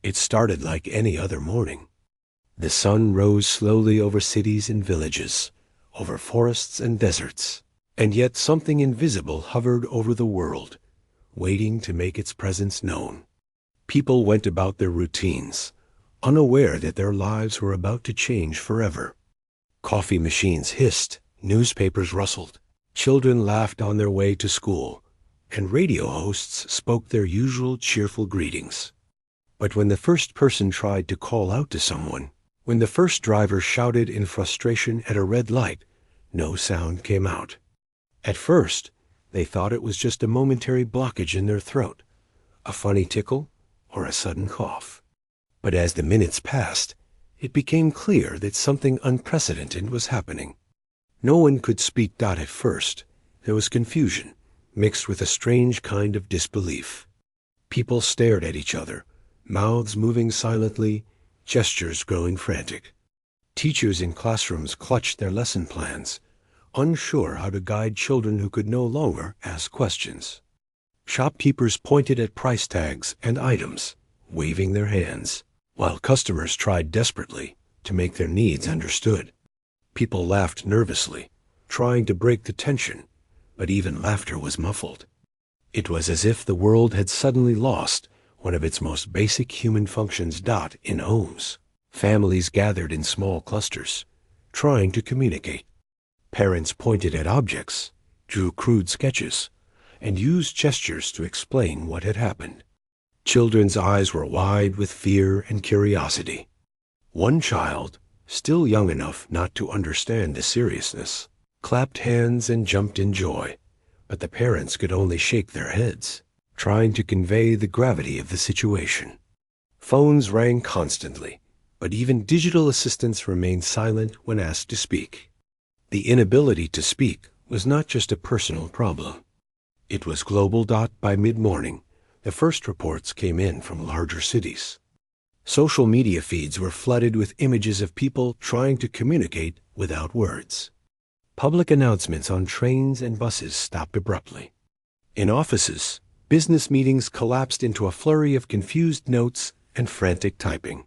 It started like any other morning. The sun rose slowly over cities and villages, over forests and deserts, and yet something invisible hovered over the world, waiting to make its presence known. People went about their routines, unaware that their lives were about to change forever. Coffee machines hissed, newspapers rustled, children laughed on their way to school, and radio hosts spoke their usual cheerful greetings. But when the first person tried to call out to someone, when the first driver shouted in frustration at a red light, no sound came out. At first, they thought it was just a momentary blockage in their throat, a funny tickle, or a sudden cough. But as the minutes passed, it became clear that something unprecedented was happening. No one could speak. At first, there was confusion, mixed with a strange kind of disbelief. People stared at each other, mouths moving silently, gestures growing frantic. Teachers in classrooms clutched their lesson plans, unsure how to guide children who could no longer ask questions. Shopkeepers pointed at price tags and items, waving their hands, while customers tried desperately to make their needs understood. People laughed nervously, trying to break the tension, but even laughter was muffled. It was as if the world had suddenly lost one of its most basic human functions. In homes, families gathered in small clusters, trying to communicate. Parents pointed at objects, drew crude sketches, and used gestures to explain what had happened. Children's eyes were wide with fear and curiosity. One child, still young enough not to understand the seriousness, clapped hands and jumped in joy, but the parents could only shake their heads, trying to convey the gravity of the situation. Phones rang constantly, but even digital assistants remained silent when asked to speak. The inability to speak was not just a personal problem. It was global. By mid-morning, the first reports came in from larger cities. Social media feeds were flooded with images of people trying to communicate without words. Public announcements on trains and buses stopped abruptly. In offices, business meetings collapsed into a flurry of confused notes and frantic typing.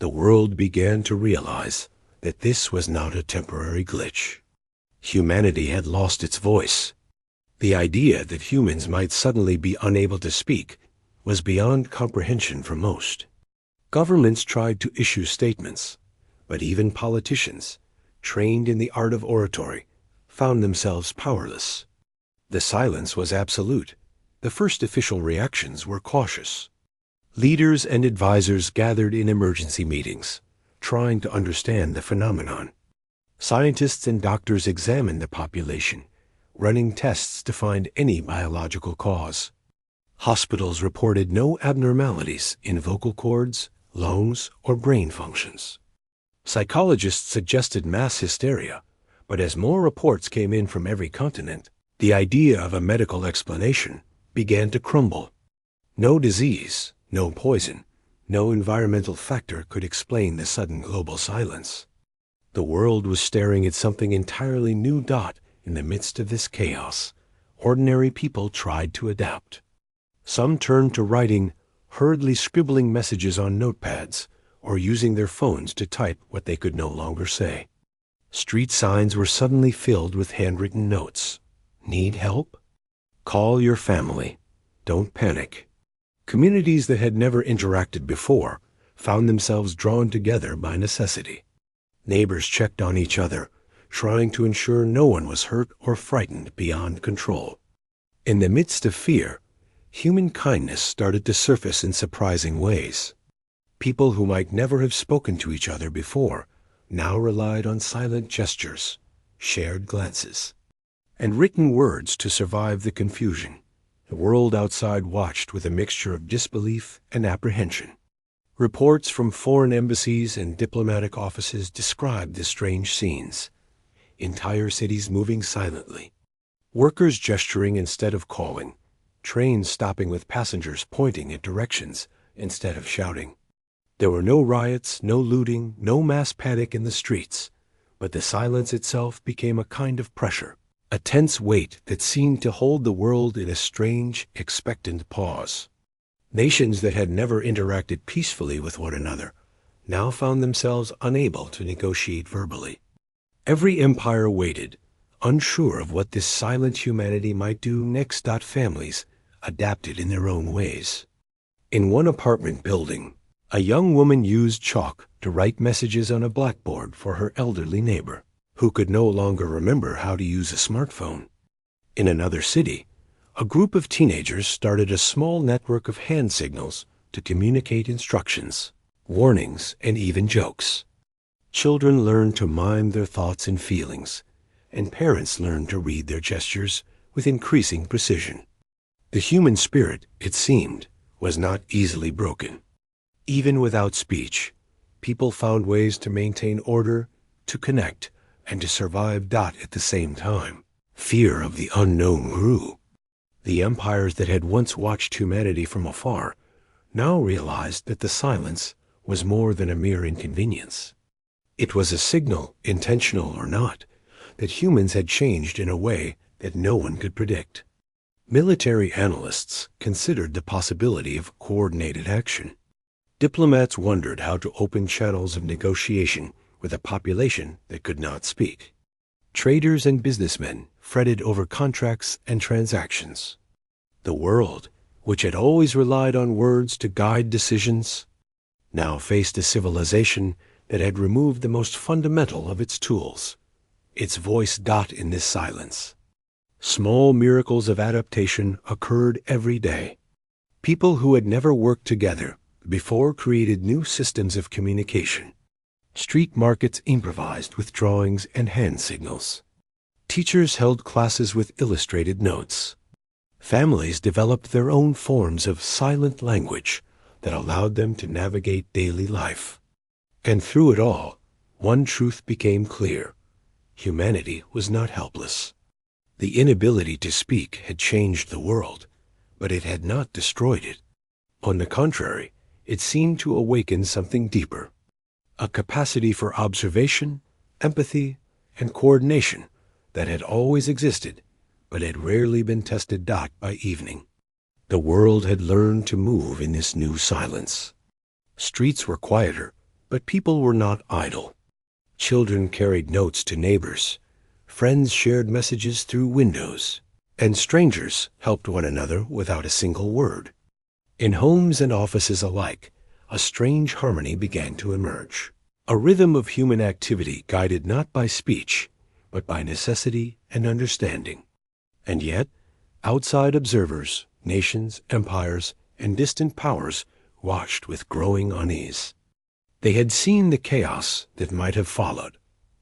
The world began to realize that this was not a temporary glitch. Humanity had lost its voice. The idea that humans might suddenly be unable to speak was beyond comprehension for most. Governments tried to issue statements, but even politicians, trained in the art of oratory, found themselves powerless. The silence was absolute. The first official reactions were cautious. Leaders and advisors gathered in emergency meetings, trying to understand the phenomenon. Scientists and doctors examined the population, running tests to find any biological cause. Hospitals reported no abnormalities in vocal cords, lungs, or brain functions. Psychologists suggested mass hysteria, but as more reports came in from every continent, the idea of a medical explanation began to crumble. No disease, no poison, no environmental factor could explain the sudden global silence. The world was staring at something entirely new. In the midst of this chaos, ordinary people tried to adapt. Some turned to writing, hurriedly scribbling messages on notepads, or using their phones to type what they could no longer say. Street signs were suddenly filled with handwritten notes. Need help? Call your family. Don't panic. Communities that had never interacted before found themselves drawn together by necessity. Neighbors checked on each other, trying to ensure no one was hurt or frightened beyond control. In the midst of fear, human kindness started to surface in surprising ways. People who might never have spoken to each other before now relied on silent gestures, shared glances, and written words to survive the confusion. The world outside watched with a mixture of disbelief and apprehension. Reports from foreign embassies and diplomatic offices described the strange scenes. Entire cities moving silently, workers gesturing instead of calling, trains stopping with passengers pointing at directions instead of shouting. There were no riots, no looting, no mass panic in the streets, but the silence itself became a kind of pressure, a tense weight that seemed to hold the world in a strange, expectant pause. Nations that had never interacted peacefully with one another now found themselves unable to negotiate verbally. Every empire waited, unsure of what this silent humanity might do next. Families adapted in their own ways. In one apartment building, a young woman used chalk to write messages on a blackboard for her elderly neighbor, who could no longer remember how to use a smartphone. In another city, a group of teenagers started a small network of hand signals to communicate instructions, warnings, and even jokes. Children learned to mime their thoughts and feelings, and parents learned to read their gestures with increasing precision. The human spirit, it seemed, was not easily broken. Even without speech, people found ways to maintain order, to connect, and to survive. At the same time, fear of the unknown grew. The empires that had once watched humanity from afar now realized that the silence was more than a mere inconvenience. It was a signal, intentional or not, that humans had changed in a way that no one could predict. Military analysts considered the possibility of coordinated action. Diplomats wondered how to open channels of negotiation with a population that could not speak. Traders and businessmen fretted over contracts and transactions. The world, which had always relied on words to guide decisions, now faced a civilization that had removed the most fundamental of its tools, its voice. In this silence, small miracles of adaptation occurred every day. People who had never worked together before created new systems of communication. Street markets improvised with drawings and hand signals. Teachers held classes with illustrated notes. Families developed their own forms of silent language that allowed them to navigate daily life. And through it all, one truth became clear: humanity was not helpless. The inability to speak had changed the world, but it had not destroyed it. On the contrary, it seemed to awaken something deeper, a capacity for observation, empathy, and coordination that had always existed, but had rarely been tested. By evening, the world had learned to move in this new silence. Streets were quieter, but people were not idle. Children carried notes to neighbors, friends shared messages through windows, and strangers helped one another without a single word. In homes and offices alike, a strange harmony began to emerge, a rhythm of human activity guided not by speech, but by necessity and understanding. And yet, outside observers, nations, empires, and distant powers watched with growing unease. They had seen the chaos that might have followed,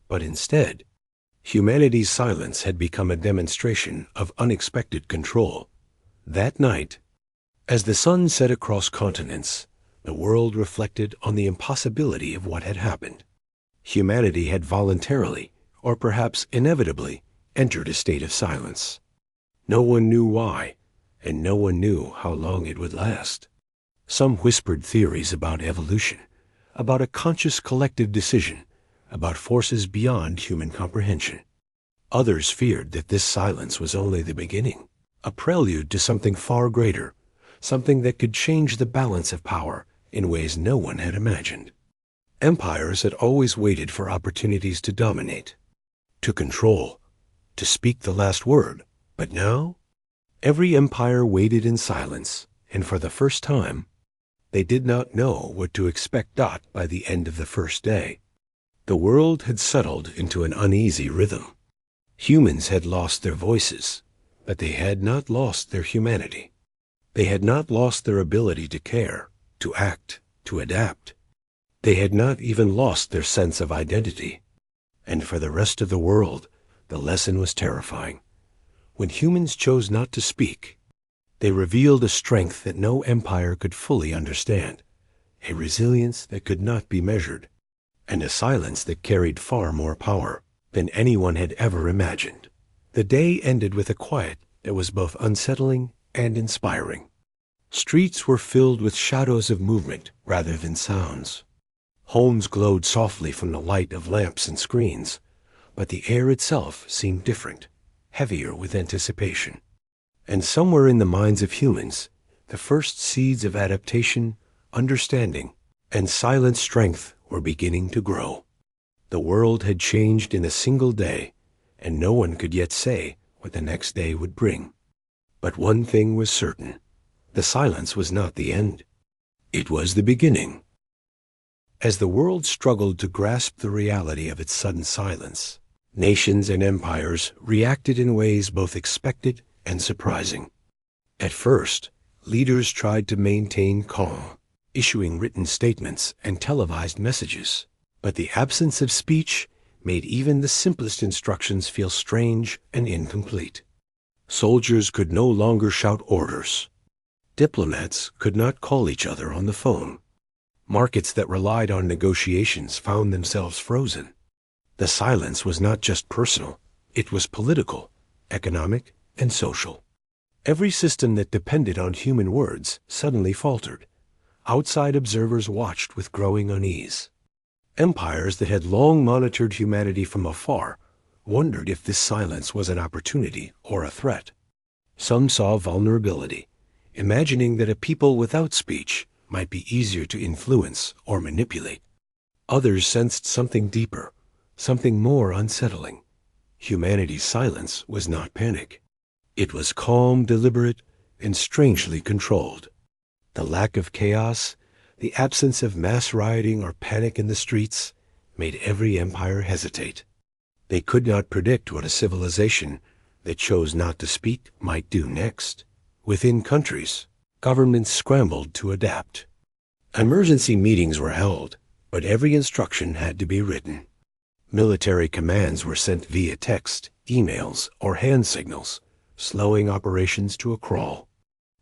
but instead, humanity's silence had become a demonstration of unexpected control. That night, as the sun set across continents, the world reflected on the impossibility of what had happened. Humanity had voluntarily, or perhaps inevitably, entered a state of silence. No one knew why, and no one knew how long it would last. Some whispered theories about evolution, about a conscious collective decision, about forces beyond human comprehension. Others feared that this silence was only the beginning, a prelude to something far greater, something that could change the balance of power in ways no one had imagined. Empires had always waited for opportunities to dominate, to control, to speak the last word. But now, every empire waited in silence, and for the first time, they did not know what to expect. By the end of the first day, the world had settled into an uneasy rhythm. Humans had lost their voices, but they had not lost their humanity. They had not lost their ability to care, to act, to adapt. They had not even lost their sense of identity. And for the rest of the world, the lesson was terrifying. When humans chose not to speak, they revealed a strength that no empire could fully understand, a resilience that could not be measured, and a silence that carried far more power than anyone had ever imagined. The day ended with a quiet that was both unsettling and inspiring. Streets were filled with shadows of movement rather than sounds. Homes glowed softly from the light of lamps and screens, but the air itself seemed different, heavier with anticipation. And somewhere in the minds of humans, The first seeds of adaptation, understanding, and silent strength were beginning to grow. The world had changed in a single day, and no one could yet say what the next day would bring. But one thing was certain: the silence was not the end. It was the beginning. As the world struggled to grasp the reality of its sudden silence, nations and empires reacted in ways both expected and surprising. At first, leaders tried to maintain calm, issuing written statements and televised messages, but the absence of speech made even the simplest instructions feel strange and incomplete. Soldiers could no longer shout orders. Diplomats could not call each other on the phone. Markets that relied on negotiations found themselves frozen. The silence was not just personal, it was political, economic, and social. Every system that depended on human words suddenly faltered. Outside observers watched with growing unease. Empires that had long monitored humanity from afar wondered if this silence was an opportunity or a threat. Some saw vulnerability, imagining that a people without speech might be easier to influence or manipulate. Others sensed something deeper, something more unsettling. Humanity's silence was not panic. It was calm, deliberate, and strangely controlled. The lack of chaos, the absence of mass rioting or panic in the streets, made every empire hesitate. They could not predict what a civilization that chose not to speak might do next. Within countries, governments scrambled to adapt. Emergency meetings were held, but every instruction had to be written. Military commands were sent via text, emails, or hand signals, slowing operations to a crawl.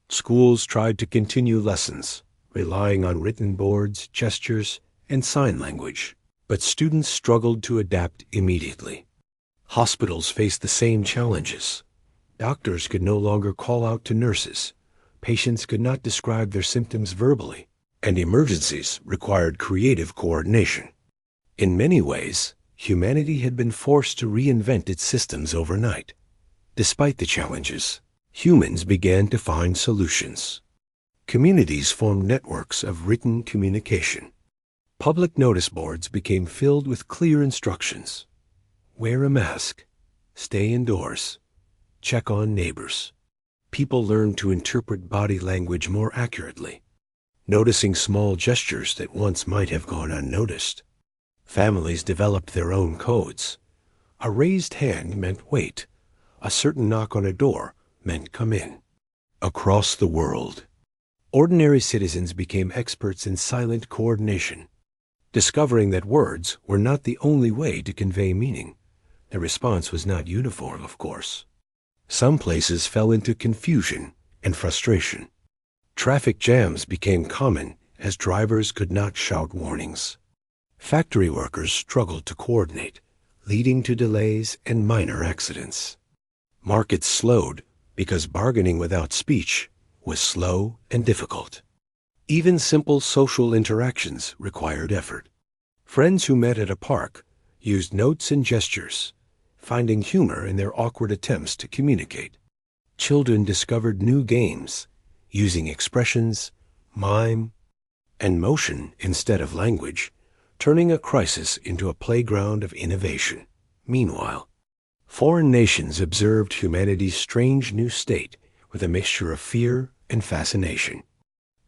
Schools tried to continue lessons, relying on written boards, gestures, and sign language, but students struggled to adapt immediately. Hospitals faced the same challenges. Doctors could no longer call out to nurses. Patients could not describe their symptoms verbally, and emergencies required creative coordination. In many ways, humanity had been forced to reinvent its systems overnight. Despite the challenges, humans began to find solutions. Communities formed networks of written communication. Public notice boards became filled with clear instructions. Wear a mask. Stay indoors. Check on neighbors. People learned to interpret body language more accurately, noticing small gestures that once might have gone unnoticed. Families developed their own codes. A raised hand meant wait. A certain knock on a door meant come in. Across the world, ordinary citizens became experts in silent coordination, discovering that words were not the only way to convey meaning. The response was not uniform, of course. Some places fell into confusion and frustration. Traffic jams became common as drivers could not shout warnings. Factory workers struggled to coordinate, leading to delays and minor accidents. Markets slowed because bargaining without speech was slow and difficult. Even simple social interactions required effort. Friends who met at a park used notes and gestures, finding humor in their awkward attempts to communicate. Children discovered new games, using expressions, mime, and motion instead of language, turning a crisis into a playground of innovation. Meanwhile, foreign nations observed humanity's strange new state with a mixture of fear and fascination.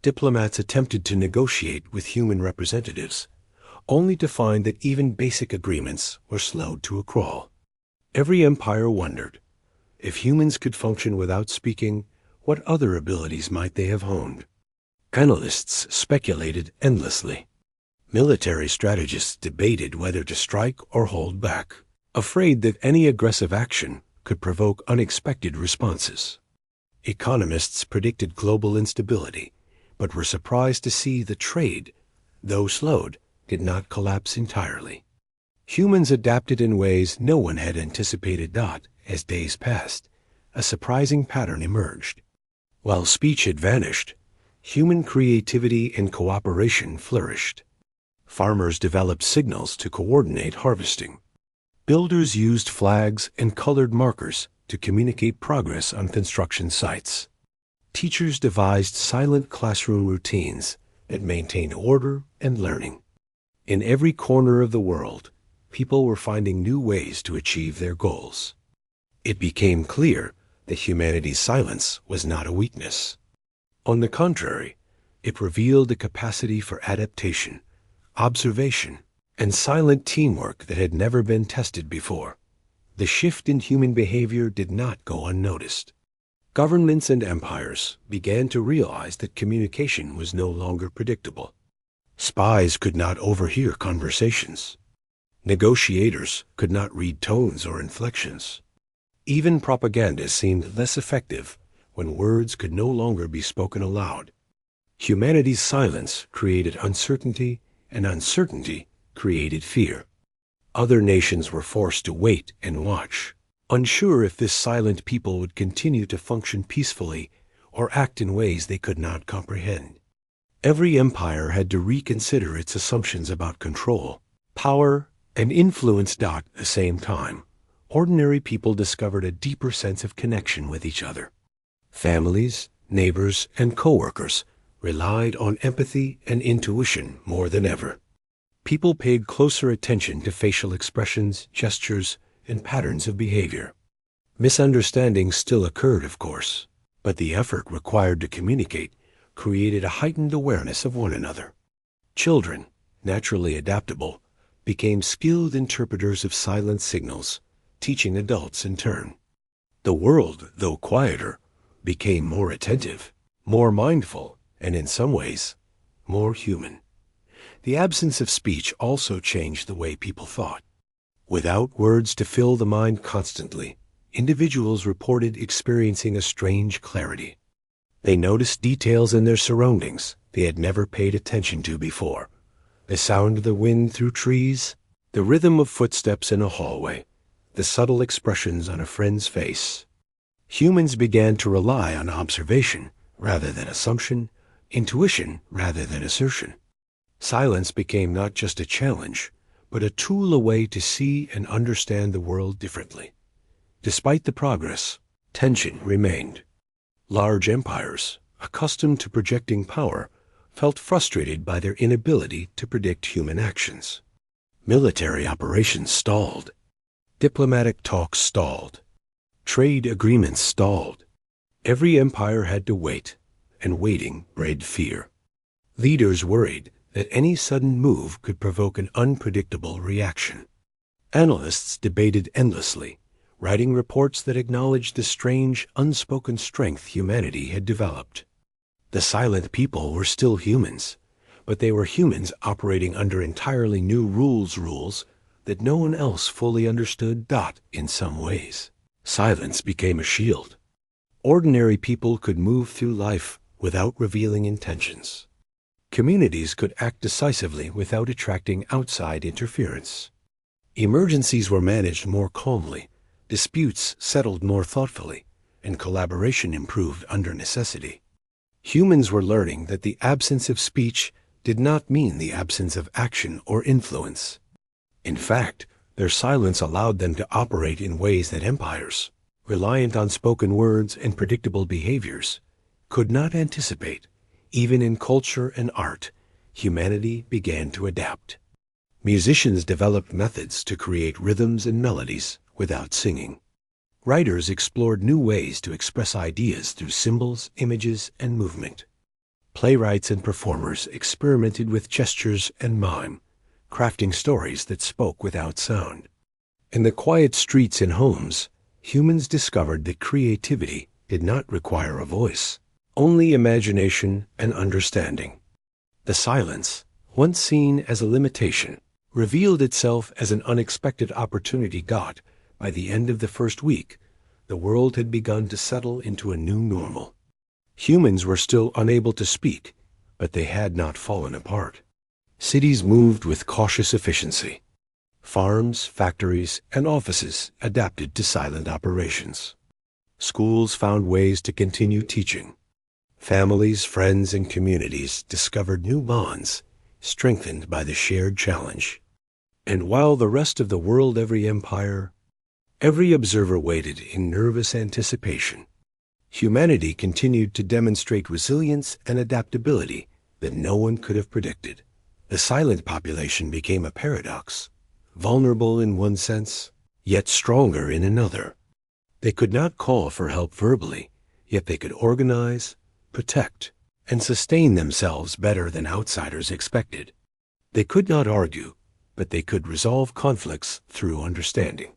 Diplomats attempted to negotiate with human representatives, only to find that even basic agreements were slowed to a crawl. Every empire wondered, if humans could function without speaking, what other abilities might they have honed? Analysts speculated endlessly. Military strategists debated whether to strike or hold back, afraid that any aggressive action could provoke unexpected responses. Economists predicted global instability, but were surprised to see the trade, though slowed, did not collapse entirely. Humans adapted in ways no one had anticipated. As days passed, a surprising pattern emerged. While speech had vanished, human creativity and cooperation flourished. Farmers developed signals to coordinate harvesting. Builders used flags and colored markers to communicate progress on construction sites. Teachers devised silent classroom routines that maintained order and learning. In every corner of the world, people were finding new ways to achieve their goals. It became clear that humanity's silence was not a weakness. On the contrary, it revealed a capacity for adaptation, observation, and silent teamwork that had never been tested before. The shift in human behavior did not go unnoticed. Governments and empires began to realize that communication was no longer predictable. Spies could not overhear conversations. Negotiators could not read tones or inflections. Even propaganda seemed less effective when words could no longer be spoken aloud. Humanity's silence created uncertainty, and uncertainty created fear. Other nations were forced to wait and watch, unsure if this silent people would continue to function peacefully or act in ways they could not comprehend. Every empire had to reconsider its assumptions about control, power, and influence. At the same time, ordinary people discovered a deeper sense of connection with each other. Families, neighbors, and coworkers relied on empathy and intuition more than ever. People paid closer attention to facial expressions, gestures, and patterns of behavior. Misunderstandings still occurred, of course, but the effort required to communicate created a heightened awareness of one another. Children, naturally adaptable, became skilled interpreters of silent signals, teaching adults in turn. The world, though quieter, became more attentive, more mindful, and in some ways, more human. The absence of speech also changed the way people thought. Without words to fill the mind constantly, individuals reported experiencing a strange clarity. They noticed details in their surroundings they had never paid attention to before. The sound of the wind through trees, the rhythm of footsteps in a hallway, the subtle expressions on a friend's face. Humans began to rely on observation rather than assumption, intuition rather than assertion. Silence became not just a challenge, but a tool, a way to see and understand the world differently. Despite the progress, tension remained. Large empires, accustomed to projecting power, felt frustrated by their inability to predict human actions. Military operations stalled. Diplomatic talks stalled. Trade agreements stalled. Every empire had to wait, and waiting bred fear. Leaders worried that any sudden move could provoke an unpredictable reaction. Analysts debated endlessly, writing reports that acknowledged the strange, unspoken strength humanity had developed. The silent people were still humans, but they were humans operating under entirely new rules that no one else fully understood. In some ways, silence became a shield. Ordinary people could move through life without revealing intentions. Communities could act decisively without attracting outside interference. Emergencies were managed more calmly, disputes settled more thoughtfully, and collaboration improved under necessity. Humans were learning that the absence of speech did not mean the absence of action or influence. In fact, their silence allowed them to operate in ways that empires, reliant on spoken words and predictable behaviors, could not anticipate. Even in culture and art, humanity began to adapt. Musicians developed methods to create rhythms and melodies without singing. Writers explored new ways to express ideas through symbols, images, and movement. Playwrights and performers experimented with gestures and mime, crafting stories that spoke without sound. In the quiet streets and homes, humans discovered that creativity did not require a voice, only imagination and understanding. The silence, once seen as a limitation, revealed itself as an unexpected opportunity. By the end of the first week, the world had begun to settle into a new normal. Humans were still unable to speak, but they had not fallen apart. Cities moved with cautious efficiency. Farms, factories, and offices adapted to silent operations. Schools found ways to continue teaching. Families, friends, and communities discovered new bonds, strengthened by the shared challenge. And while the rest of the world, every observer waited in nervous anticipation, Humanity continued to demonstrate resilience and adaptability that no one could have predicted. The silent population became a paradox, vulnerable in one sense, yet stronger in another. They could not call for help verbally, yet they could organize, protect, and sustain themselves better than outsiders expected. They could not argue, but they could resolve conflicts through understanding.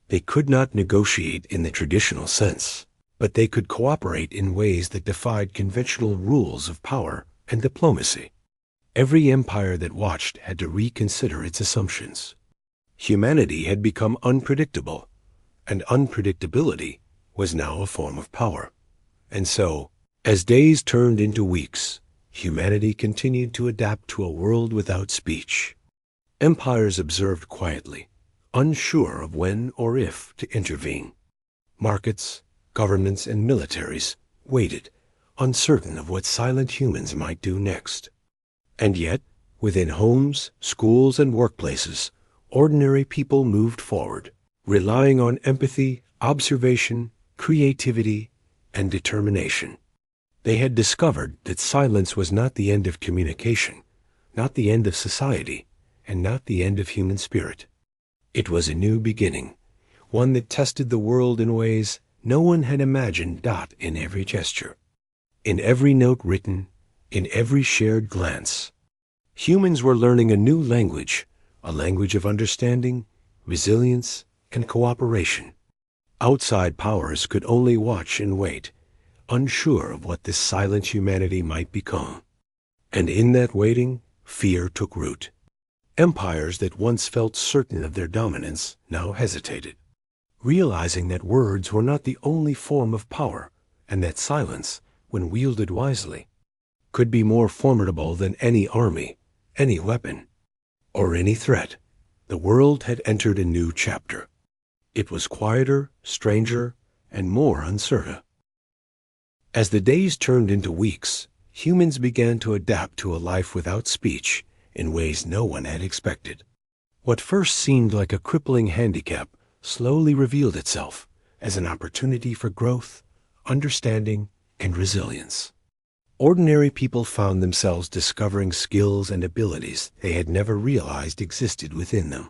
They could not negotiate in the traditional sense, but they could cooperate in ways that defied conventional rules of power and diplomacy. Every empire that watched had to reconsider its assumptions. Humanity had become unpredictable, and unpredictability was now a form of power. And so, as days turned into weeks, humanity continued to adapt to a world without speech. Empires observed quietly, unsure of when or if to intervene. Markets, governments, and militaries waited, uncertain of what silent humans might do next. And yet, within homes, schools, and workplaces, ordinary people moved forward, relying on empathy, observation, creativity, and determination. They had discovered that silence was not the end of communication, not the end of society, and not the end of human spirit. It was a new beginning, one that tested the world in ways no one had imagined. In every gesture, in every note written, in every shared glance, humans were learning a new language, a language of understanding, resilience, and cooperation. Outside powers could only watch and wait, unsure of what this silent humanity might become. And in that waiting, fear took root. Empires that once felt certain of their dominance now hesitated, realizing that words were not the only form of power, and that silence, when wielded wisely, could be more formidable than any army, any weapon, or any threat. The world had entered a new chapter. It was quieter, stranger, and more uncertain. As the days turned into weeks, humans began to adapt to a life without speech in ways no one had expected. What first seemed like a crippling handicap slowly revealed itself as an opportunity for growth, understanding, and resilience. Ordinary people found themselves discovering skills and abilities they had never realized existed within them.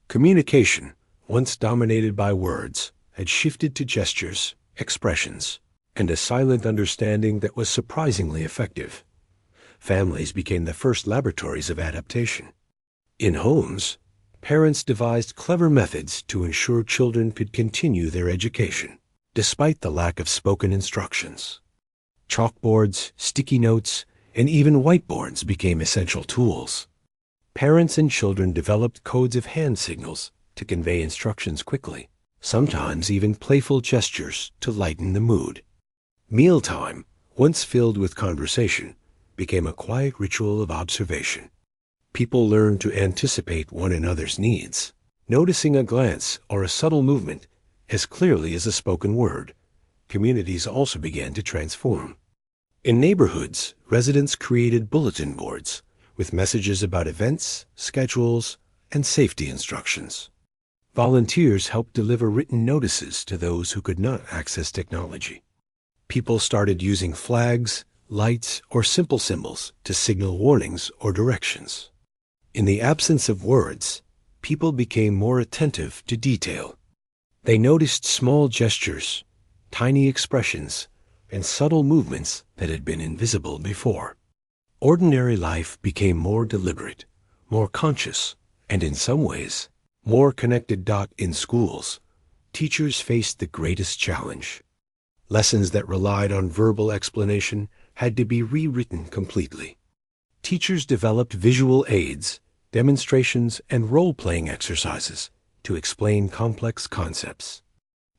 Communication, once dominated by words, had shifted to gestures, expressions, and a silent understanding that was surprisingly effective. Families became the first laboratories of adaptation. In homes, parents devised clever methods to ensure children could continue their education, despite the lack of spoken instructions. Chalkboards, sticky notes, and even whiteboards became essential tools. Parents and children developed codes of hand signals to convey instructions quickly, sometimes even playful gestures to lighten the mood. Mealtime, once filled with conversation, became a quiet ritual of observation. People learned to anticipate one another's needs, noticing a glance or a subtle movement as clearly as a spoken word. Communities also began to transform. In neighborhoods, residents created bulletin boards with messages about events, schedules, and safety instructions. Volunteers helped deliver written notices to those who could not access technology. People started using flags, lights, or simple symbols to signal warnings or directions. In the absence of words, people became more attentive to detail. They noticed small gestures, tiny expressions, and subtle movements that had been invisible before. Ordinary life became more deliberate, more conscious, and in some ways, more connected. In schools, teachers faced the greatest challenge. Lessons that relied on verbal explanation had to be rewritten completely. Teachers developed visual aids, demonstrations, and role-playing exercises to explain complex concepts.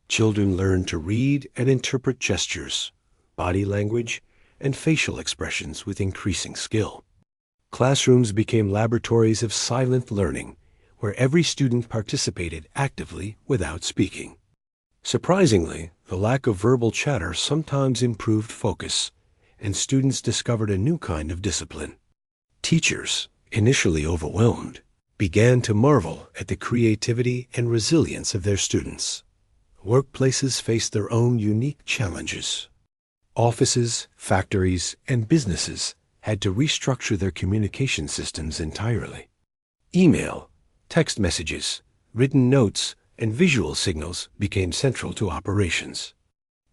Children learned to read and interpret gestures, body language, and facial expressions with increasing skill. Classrooms became laboratories of silent learning, where every student participated actively without speaking. Surprisingly, the lack of verbal chatter sometimes improved focus, and students discovered a new kind of discipline. Teachers, initially overwhelmed, began to marvel at the creativity and resilience of their students. workplaces faced their own unique challenges. Offices, factories, and businesses had to restructure their communication systems entirely. Email, text messages, written notes, and visual signals became central to operations.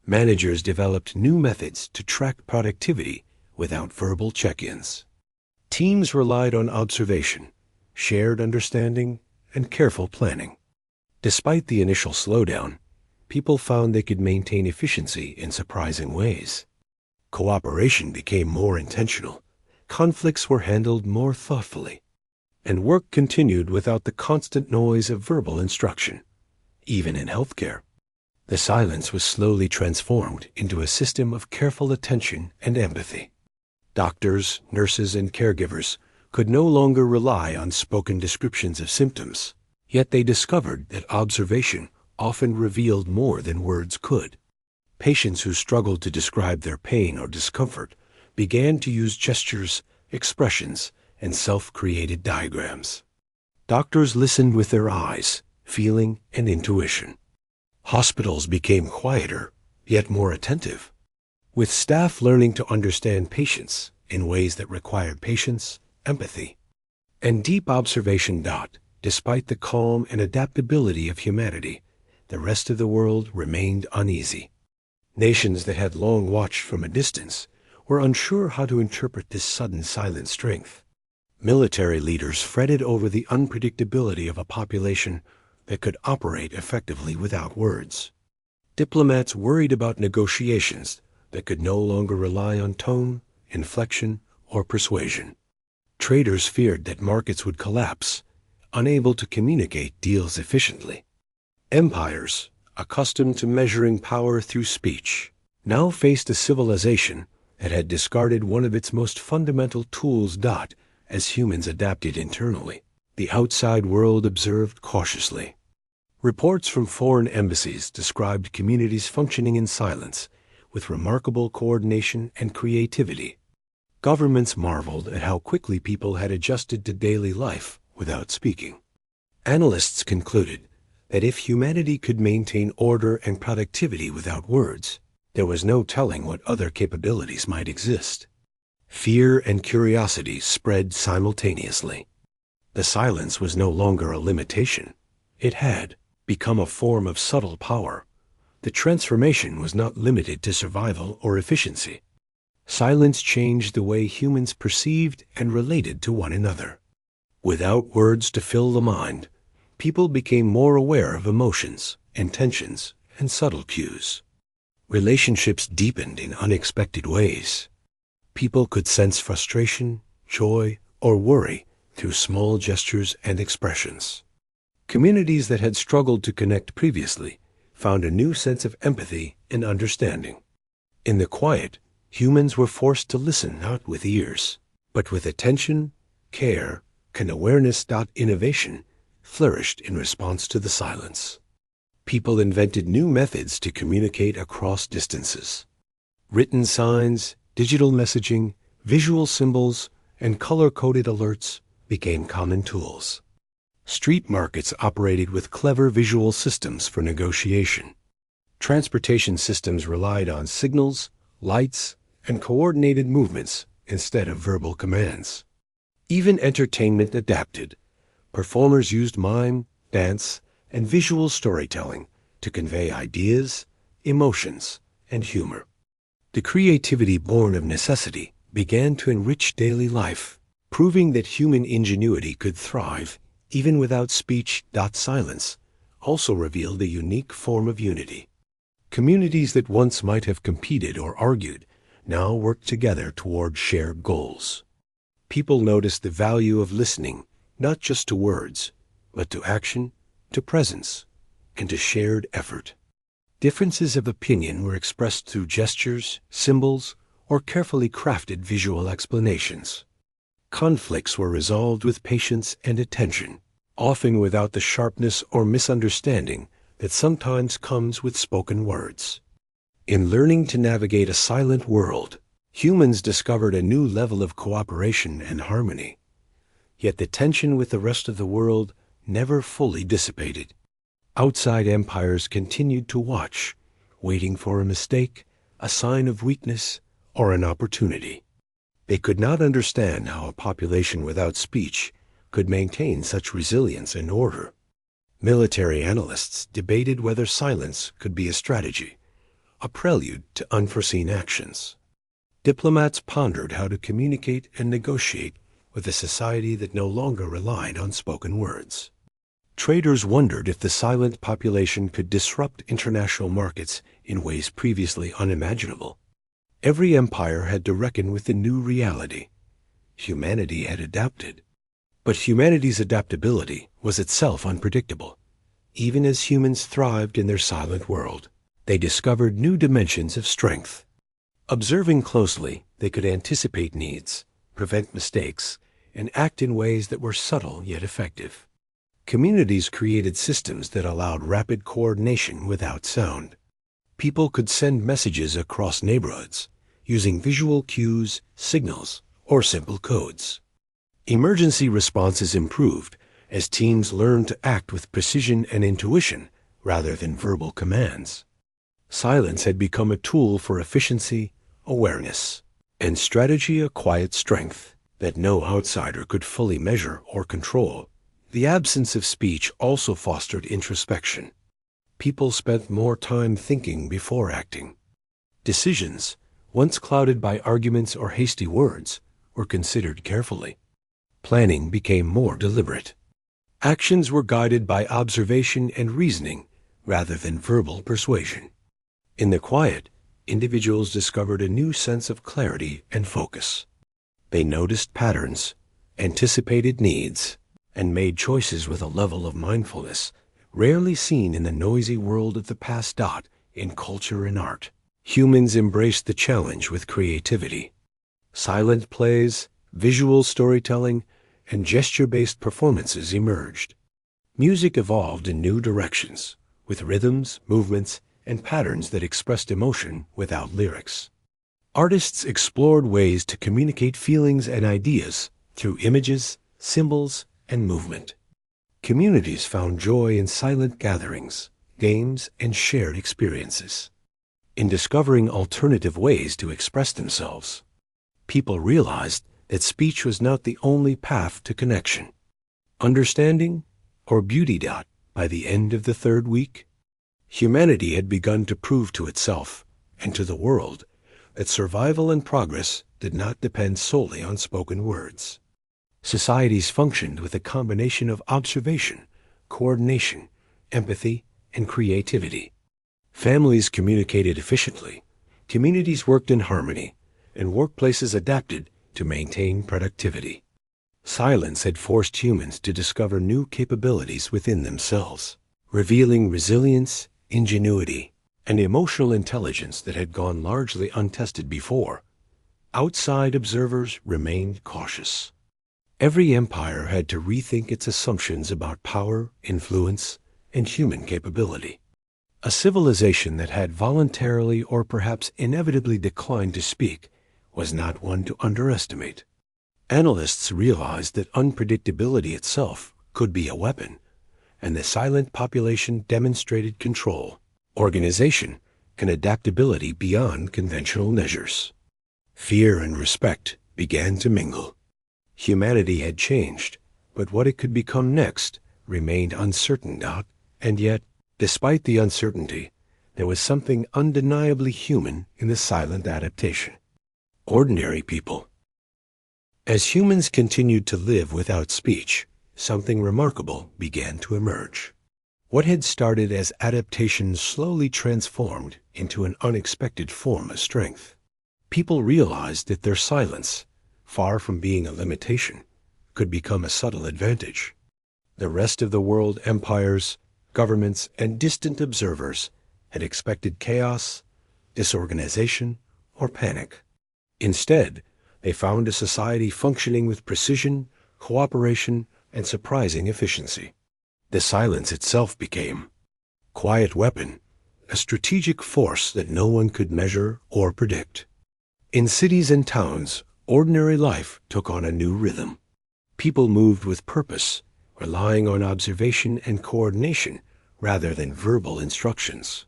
Managers developed new methods to track productivity without verbal check-ins. Teams relied on observation, shared understanding, and careful planning. Despite the initial slowdown, people found they could maintain efficiency in surprising ways. Cooperation became more intentional, conflicts were handled more thoughtfully, and work continued without the constant noise of verbal instruction. Even in healthcare, the silence was slowly transformed into a system of careful attention and empathy. Doctors, nurses, and caregivers could no longer rely on spoken descriptions of symptoms, yet they discovered that observation often revealed more than words could. Patients who struggled to describe their pain or discomfort began to use gestures, expressions, and self-created diagrams. Doctors listened with their eyes, feeling, and intuition. Hospitals became quieter, yet more attentive, with staff learning to understand patients in ways that required patience, empathy, and deep observation. Despite the calm and adaptability of humanity, the rest of the world remained uneasy. Nations that had long watched from a distance were unsure how to interpret this sudden silent strength. Military leaders fretted over the unpredictability of a population that could operate effectively without words. Diplomats worried about negotiations that could no longer rely on tone, inflection, or persuasion. Traders feared that markets would collapse, unable to communicate deals efficiently. Empires, accustomed to measuring power through speech, now faced a civilization that had discarded one of its most fundamental tools. As humans adapted internally, the outside world observed cautiously. Reports from foreign embassies described communities functioning in silence, with remarkable coordination and creativity. Governments marveled at how quickly people had adjusted to daily life without speaking. Analysts concluded that if humanity could maintain order and productivity without words, there was no telling what other capabilities might exist. Fear and curiosity spread simultaneously. The silence was no longer a limitation. It had become a form of subtle power. The transformation was not limited to survival or efficiency. Silence changed the way humans perceived and related to one another. Without words to fill the mind, people became more aware of emotions, intentions, and subtle cues. Relationships deepened in unexpected ways. People could sense frustration, joy, or worry through small gestures and expressions. Communities that had struggled to connect previously found a new sense of empathy and understanding. In the quiet, humans were forced to listen not with ears, but with attention, care, and awareness. Innovation flourished in response to the silence. People invented new methods to communicate across distances. Written signs, digital messaging, visual symbols, and color-coded alerts became common tools. Street markets operated with clever visual systems for negotiation. Transportation systems relied on signals, lights, and coordinated movements instead of verbal commands. Even entertainment adapted. Performers used mime, dance, and visual storytelling to convey ideas, emotions, and humor. The creativity born of necessity began to enrich daily life, proving that human ingenuity could thrive even without speech. Silence also revealed a unique form of unity. Communities that once might have competed or argued now worked together toward shared goals. People noticed the value of listening, not just to words, but to action, to presence, and to shared effort. Differences of opinion were expressed through gestures, symbols, or carefully crafted visual explanations. Conflicts were resolved with patience and attention, often without the sharpness or misunderstanding that sometimes comes with spoken words. In learning to navigate a silent world, humans discovered a new level of cooperation and harmony. Yet the tension with the rest of the world never fully dissipated. Outside empires continued to watch, waiting for a mistake, a sign of weakness, or an opportunity. They could not understand how a population without speech could maintain such resilience and order. Military analysts debated whether silence could be a strategy, a prelude to unforeseen actions. Diplomats pondered how to communicate and negotiate with a society that no longer relied on spoken words. Traders wondered if the silent population could disrupt international markets in ways previously unimaginable. Every empire had to reckon with the new reality. Humanity had adapted. But humanity's adaptability was itself unpredictable. Even as humans thrived in their silent world, they discovered new dimensions of strength. Observing closely, they could anticipate needs, prevent mistakes, and act in ways that were subtle yet effective. Communities created systems that allowed rapid coordination without sound. People could send messages across neighborhoods using visual cues, signals, or simple codes. Emergency responses improved as teams learned to act with precision and intuition rather than verbal commands. Silence had become a tool for efficiency, awareness, and strategy, a quiet strength that no outsider could fully measure or control. The absence of speech also fostered introspection. People spent more time thinking before acting. Decisions, once clouded by arguments or hasty words, were considered carefully. Planning became more deliberate. Actions were guided by observation and reasoning rather than verbal persuasion. In the quiet, individuals discovered a new sense of clarity and focus. They noticed patterns, anticipated needs, and made choices with a level of mindfulness rarely seen in the noisy world of the past. In culture and art, humans embraced the challenge with creativity. Silent plays, visual storytelling, and gesture-based performances emerged. Music evolved in new directions, with rhythms, movements, and patterns that expressed emotion without lyrics. Artists explored ways to communicate feelings and ideas through images, symbols, and movement. Communities found joy in silent gatherings, games, and shared experiences. In discovering alternative ways to express themselves, people realized that speech was not the only path to connection, understanding, or beauty. By the end of the third week, humanity had begun to prove to itself and to the world that survival and progress did not depend solely on spoken words. Societies functioned with a combination of observation, coordination, empathy, and creativity. Families communicated efficiently, communities worked in harmony, and workplaces adapted to maintain productivity. Silence had forced humans to discover new capabilities within themselves, revealing resilience, ingenuity, and emotional intelligence that had gone largely untested before. Outside observers remained cautious. Every empire had to rethink its assumptions about power, influence, and human capability. A civilization that had voluntarily or perhaps inevitably declined to speak was not one to underestimate. Analysts realized that unpredictability itself could be a weapon, and the silent population demonstrated control, organization, and adaptability beyond conventional measures. Fear and respect began to mingle. Humanity had changed, but what it could become next remained uncertain. And yet, despite the uncertainty, there was something undeniably human in the silent adaptation. Ordinary people. As humans continued to live without speech, something remarkable began to emerge. What had started as adaptation slowly transformed into an unexpected form of strength. People realized that their silence, far from being a limitation, could become a subtle advantage. The rest of the world, empires, governments, and distant observers had expected chaos, disorganization, or panic. Instead, they found a society functioning with precision, cooperation, and surprising efficiency. The silence itself became a quiet weapon, a strategic force that no one could measure or predict. In cities and towns, ordinary life took on a new rhythm. People moved with purpose, relying on observation and coordination rather than verbal instructions.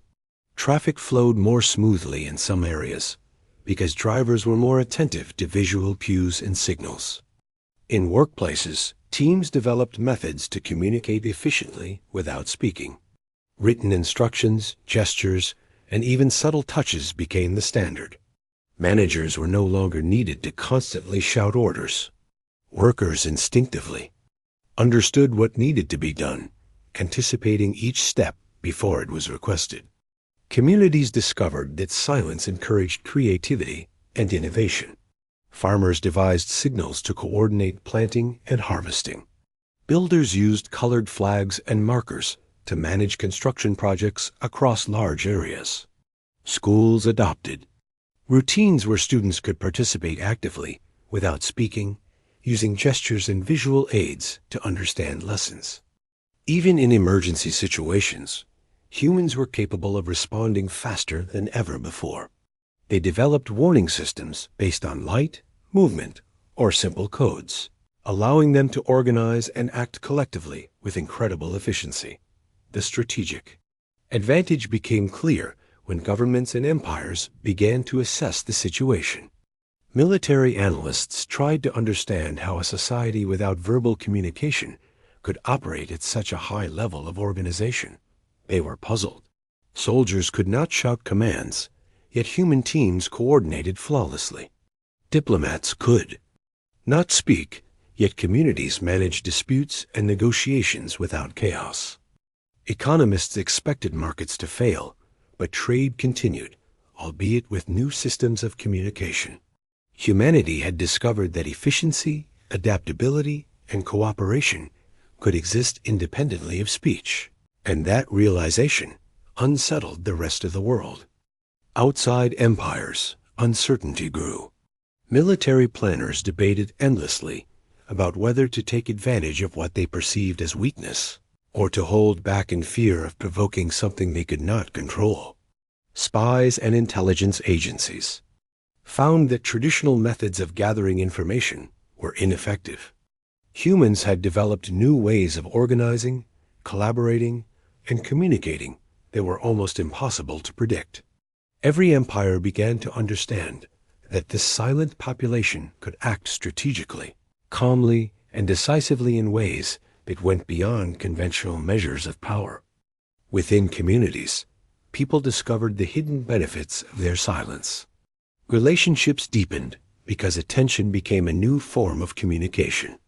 Traffic flowed more smoothly in some areas because drivers were more attentive to visual cues and signals. In workplaces, teams developed methods to communicate efficiently without speaking. Written instructions, gestures, and even subtle touches became the standard. Managers were no longer needed to constantly shout orders. Workers instinctively understood what needed to be done, anticipating each step before it was requested. Communities discovered that silence encouraged creativity and innovation. Farmers devised signals to coordinate planting and harvesting. Builders used colored flags and markers to manage construction projects across large areas. Schools adopted routines where students could participate actively without speaking, using gestures and visual aids to understand lessons. Even in emergency situations, humans were capable of responding faster than ever before. They developed warning systems based on light, movement, or simple codes, allowing them to organize and act collectively with incredible efficiency. The strategic advantage became clear when governments and empires began to assess the situation. Military analysts tried to understand how a society without verbal communication could operate at such a high level of organization. They were puzzled. Soldiers could not shout commands, yet human teams coordinated flawlessly. Diplomats could not speak, yet communities managed disputes and negotiations without chaos. Economists expected markets to fail, but trade continued, albeit with new systems of communication. Humanity had discovered that efficiency, adaptability, and cooperation could exist independently of speech, and that realization unsettled the rest of the world. Outside empires, uncertainty grew. Military planners debated endlessly about whether to take advantage of what they perceived as weakness or to hold back in fear of provoking something they could not control. Spies and intelligence agencies found that traditional methods of gathering information were ineffective. Humans had developed new ways of organizing, collaborating, and communicating that were almost impossible to predict. Every empire began to understand that this silent population could act strategically, calmly, and decisively in ways that went beyond conventional measures of power. Within communities, people discovered the hidden benefits of their silence. Relationships deepened because attention became a new form of communication.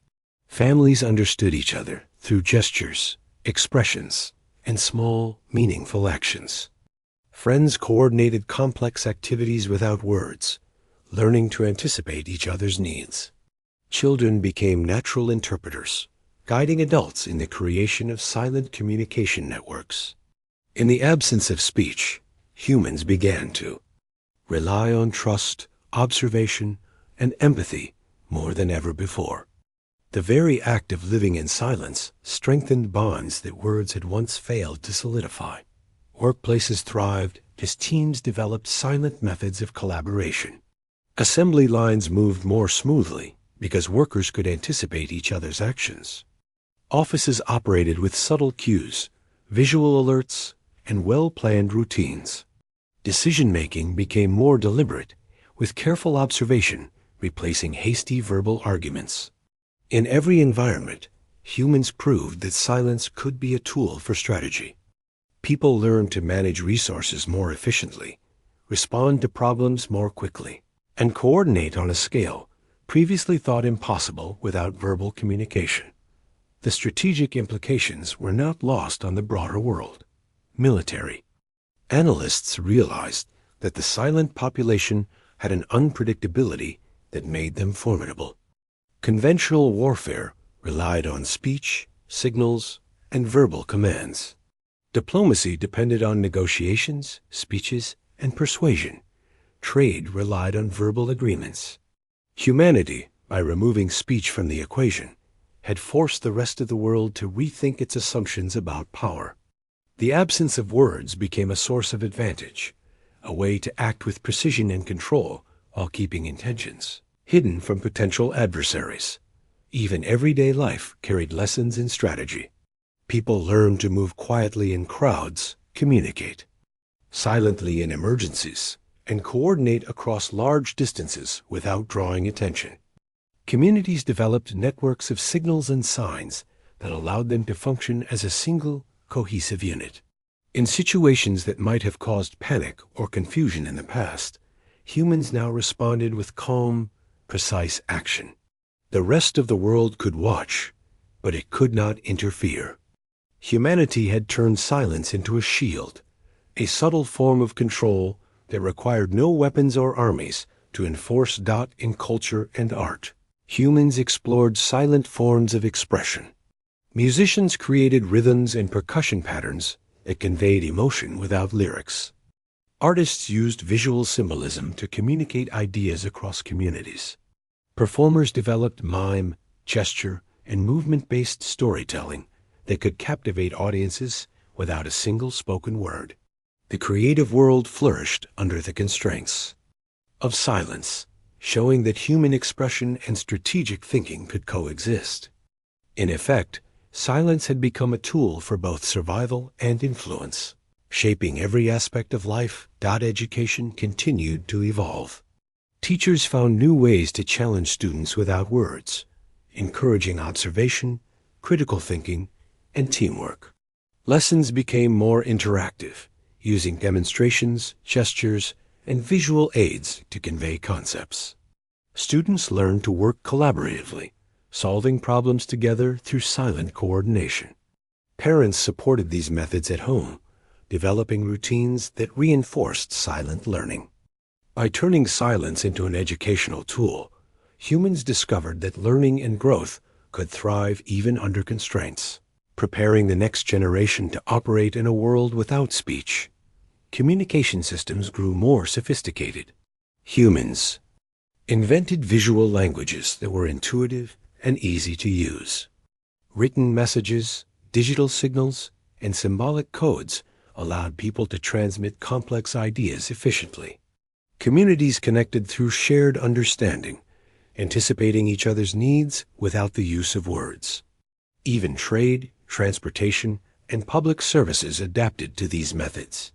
Families understood each other through gestures, expressions, and small, meaningful actions. Friends coordinated complex activities without words, learning to anticipate each other's needs. Children became natural interpreters, guiding adults in the creation of silent communication networks. In the absence of speech, humans began to rely on trust, observation, and empathy more than ever before. The very act of living in silence strengthened bonds that words had once failed to solidify. Workplaces thrived as teams developed silent methods of collaboration. Assembly lines moved more smoothly because workers could anticipate each other's actions. Offices operated with subtle cues, visual alerts, and well-planned routines. Decision-making became more deliberate, with careful observation replacing hasty verbal arguments. In every environment, humans proved that silence could be a tool for strategy. People learned to manage resources more efficiently, respond to problems more quickly, and coordinate on a scale previously thought impossible without verbal communication. The strategic implications were not lost on the broader world. Military analysts realized that the silent population had an unpredictability that made them formidable. Conventional warfare relied on speech, signals, and verbal commands. Diplomacy depended on negotiations, speeches, and persuasion. Trade relied on verbal agreements. Humanity, by removing speech from the equation, had forced the rest of the world to rethink its assumptions about power. The absence of words became a source of advantage, a way to act with precision and control while keeping intentions hidden from potential adversaries. Even everyday life carried lessons in strategy. People learned to move quietly in crowds, communicate silently in emergencies, and coordinate across large distances without drawing attention. Communities developed networks of signals and signs that allowed them to function as a single, cohesive unit. In situations that might have caused panic or confusion in the past, humans now responded with calm, precise action. The rest of the world could watch, but it could not interfere. Humanity had turned silence into a shield, a subtle form of control that required no weapons or armies to enforce dot in culture and art. Humans explored silent forms of expression. Musicians created rhythms and percussion patterns that conveyed emotion without lyrics. Artists used visual symbolism to communicate ideas across communities. Performers developed mime, gesture, and movement-based storytelling that could captivate audiences without a single spoken word. The creative world flourished under the constraints of silence, showing that human expression and strategic thinking could coexist. In effect, silence had become a tool for both survival and influence. Shaping every aspect of life, education continued to evolve. Teachers found new ways to challenge students without words, encouraging observation, critical thinking, and teamwork. Lessons became more interactive, using demonstrations, gestures, and visual aids to convey concepts. Students learned to work collaboratively, solving problems together through silent coordination. Parents supported these methods at home, developing routines that reinforced silent learning. By turning silence into an educational tool, humans discovered that learning and growth could thrive even under constraints. Preparing the next generation to operate in a world without speech, communication systems grew more sophisticated. Humans invented visual languages that were intuitive and easy to use. Written messages, digital signals, and symbolic codes allowed people to transmit complex ideas efficiently. Communities connected through shared understanding, anticipating each other's needs without the use of words. Even trade, transportation, and public services adapted to these methods.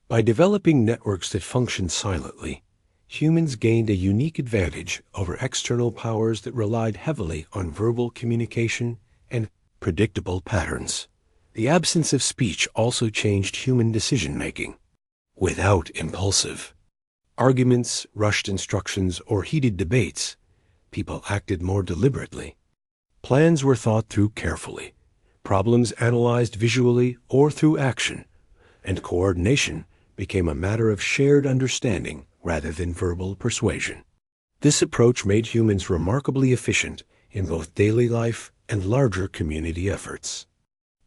By developing networks that functioned silently, humans gained a unique advantage over external powers that relied heavily on verbal communication and predictable patterns. The absence of speech also changed human decision-making. Without impulsive arguments, rushed instructions, or heated debates, people acted more deliberately. Plans were thought through carefully, problems analyzed visually or through action, and coordination became a matter of shared understanding rather than verbal persuasion. This approach made humans remarkably efficient in both daily life and larger community efforts.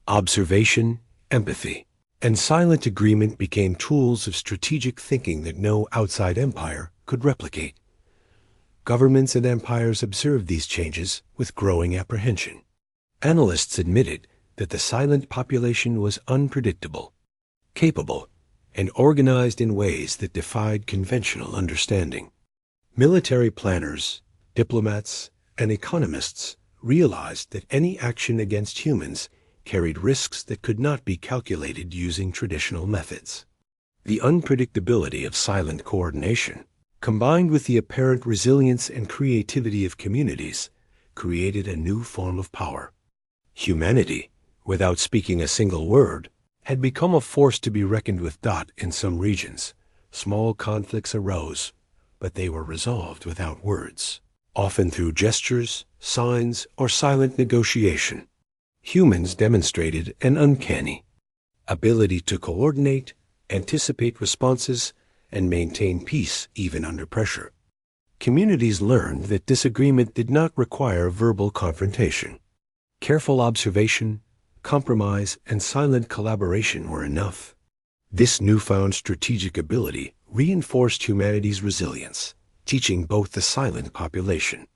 Observation, empathy, and silent agreement became tools of strategic thinking that no outside empire could replicate. Governments and empires observed these changes with growing apprehension. Analysts admitted that the silent population was unpredictable, capable, and organized in ways that defied conventional understanding. Military planners, diplomats, and economists realized that any action against humans carried risks that could not be calculated using traditional methods. The unpredictability of silent coordination, combined with the apparent resilience and creativity of communities, created a new form of power. Humanity, without speaking a single word, had become a force to be reckoned with. In some regions, small conflicts arose, but they were resolved without words, often through gestures, signs, or silent negotiation. Humans demonstrated an uncanny ability to coordinate, anticipate responses, and maintain peace even under pressure. Communities learned that disagreement did not require verbal confrontation. Careful observation, compromise, and silent collaboration were enough. This newfound strategic ability reinforced humanity's resilience, teaching both the silent population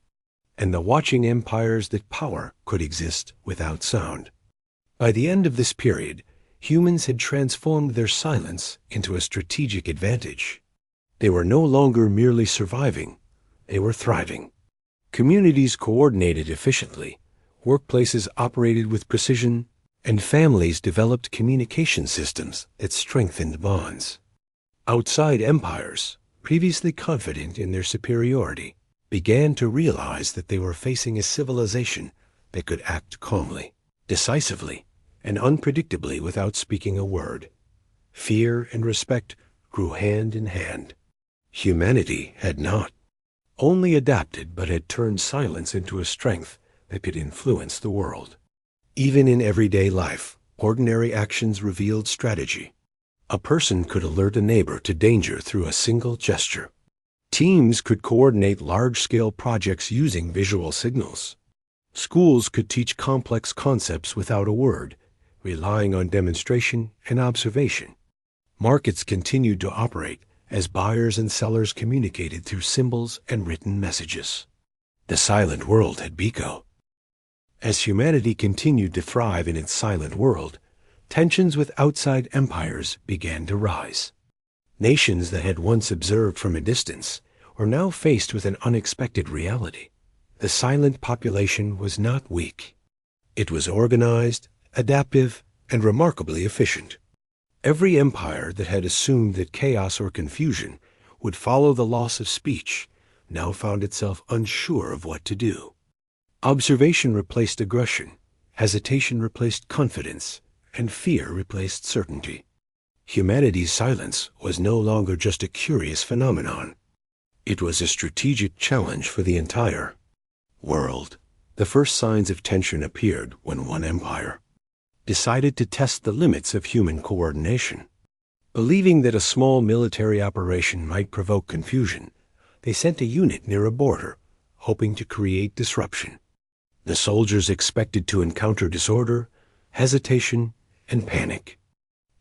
and the watching empires that power could exist without sound. By the end of this period, humans had transformed their silence into a strategic advantage. They were no longer merely surviving, they were thriving. Communities coordinated efficiently, workplaces operated with precision, and families developed communication systems that strengthened bonds. Outside empires, previously confident in their superiority, began to realize that they were facing a civilization that could act calmly, decisively, and unpredictably without speaking a word. Fear and respect grew hand in hand. Humanity had not only adapted but had turned silence into a strength that could influence the world. Even in everyday life, ordinary actions revealed strategy. A person could alert a neighbor to danger through a single gesture. Teams could coordinate large-scale projects using visual signals. Schools could teach complex concepts without a word, relying on demonstration and observation. Markets continued to operate as buyers and sellers communicated through symbols and written messages. The silent world had begun. As humanity continued to thrive in its silent world, tensions with outside empires began to rise. Nations that had once observed from a distance were now faced with an unexpected reality. The silent population was not weak. It was organized, adaptive, and remarkably efficient. Every empire that had assumed that chaos or confusion would follow the loss of speech now found itself unsure of what to do. Observation replaced aggression, hesitation replaced confidence, and fear replaced certainty. Humanity's silence was no longer just a curious phenomenon. It was a strategic challenge for the entire world. The first signs of tension appeared when one empire decided to test the limits of human coordination. Believing that a small military operation might provoke confusion, they sent a unit near a border, hoping to create disruption. The soldiers expected to encounter disorder, hesitation, and panic.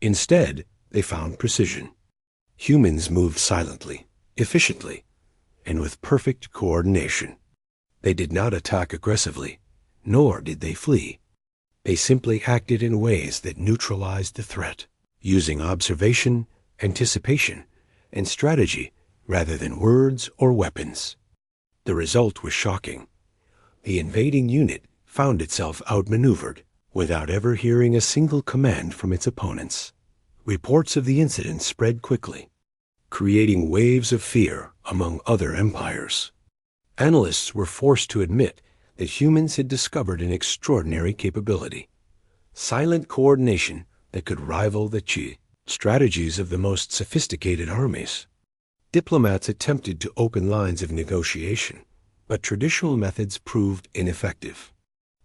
Instead, they found precision. Humans moved silently, efficiently, and with perfect coordination. They did not attack aggressively, nor did they flee. They simply acted in ways that neutralized the threat, using observation, anticipation, and strategy rather than words or weapons. The result was shocking. The invading unit found itself outmaneuvered without ever hearing a single command from its opponents. Reports of the incident spread quickly, creating waves of fear among other empires. Analysts were forced to admit that humans had discovered an extraordinary capability, silent coordination that could rival the strategies of the most sophisticated armies. Diplomats attempted to open lines of negotiation, but traditional methods proved ineffective.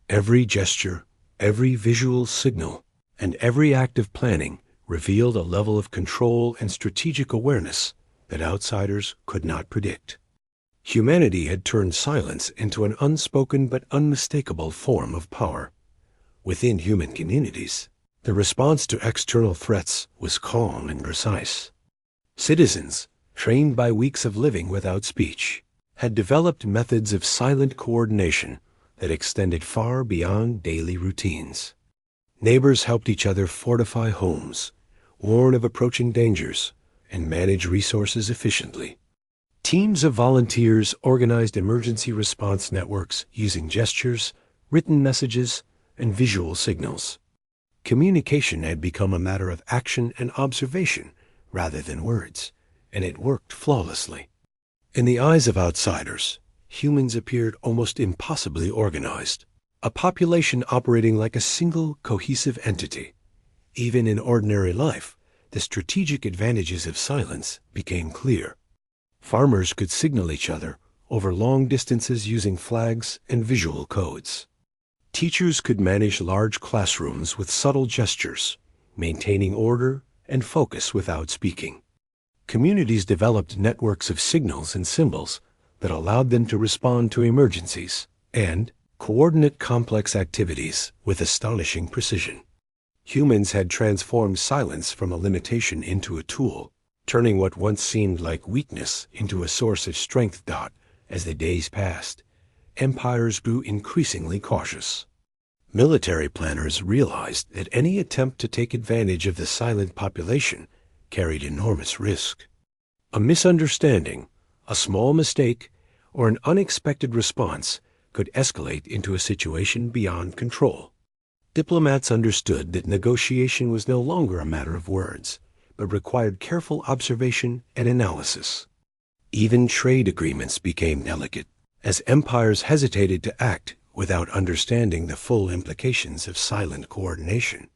Every gesture, every visual signal, and every act of planning revealed a level of control and strategic awareness that outsiders could not predict. Humanity had turned silence into an unspoken but unmistakable form of power. Within human communities, the response to external threats was calm and precise. Citizens, trained by weeks of living without speech, had developed methods of silent coordination that extended far beyond daily routines. Neighbors helped each other fortify homes, warn of approaching dangers, and manage resources efficiently. Teams of volunteers organized emergency response networks using gestures, written messages, and visual signals. Communication had become a matter of action and observation rather than words, and it worked flawlessly. In the eyes of outsiders, humans appeared almost impossibly organized, a population operating like a single cohesive entity. Even in ordinary life, the strategic advantages of silence became clear. Farmers could signal each other over long distances using flags and visual codes. Teachers could manage large classrooms with subtle gestures, maintaining order and focus without speaking. Communities developed networks of signals and symbols that allowed them to respond to emergencies and coordinate complex activities with astonishing precision. Humans had transformed silence from a limitation into a tool, turning what once seemed like weakness into a source of strength. As the days passed, empires grew increasingly cautious. Military planners realized that any attempt to take advantage of the silent population carried enormous risk. A misunderstanding, a small mistake, or an unexpected response could escalate into a situation beyond control. Diplomats understood that negotiation was no longer a matter of words, but required careful observation and analysis. Even trade agreements became delicate, as empires hesitated to act without understanding the full implications of silent coordination.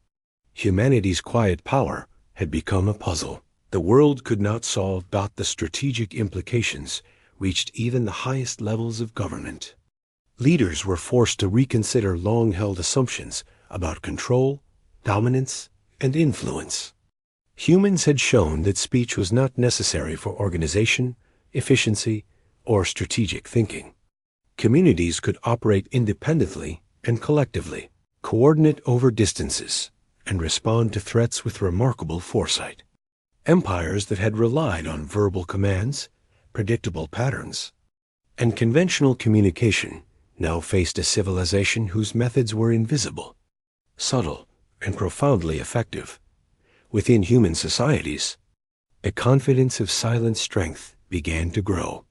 Humanity's quiet power had become a puzzle the world could not solve, but the strategic implications reached even the highest levels of government. Leaders were forced to reconsider long-held assumptions about control, dominance, and influence. Humans had shown that speech was not necessary for organization, efficiency, or strategic thinking. Communities could operate independently and collectively, coordinate over distances, and respond to threats with remarkable foresight. Empires that had relied on verbal commands, predictable patterns, and conventional communication now faced a civilization whose methods were invisible, subtle, and profoundly effective. Within human societies, a confidence of silent strength began to grow.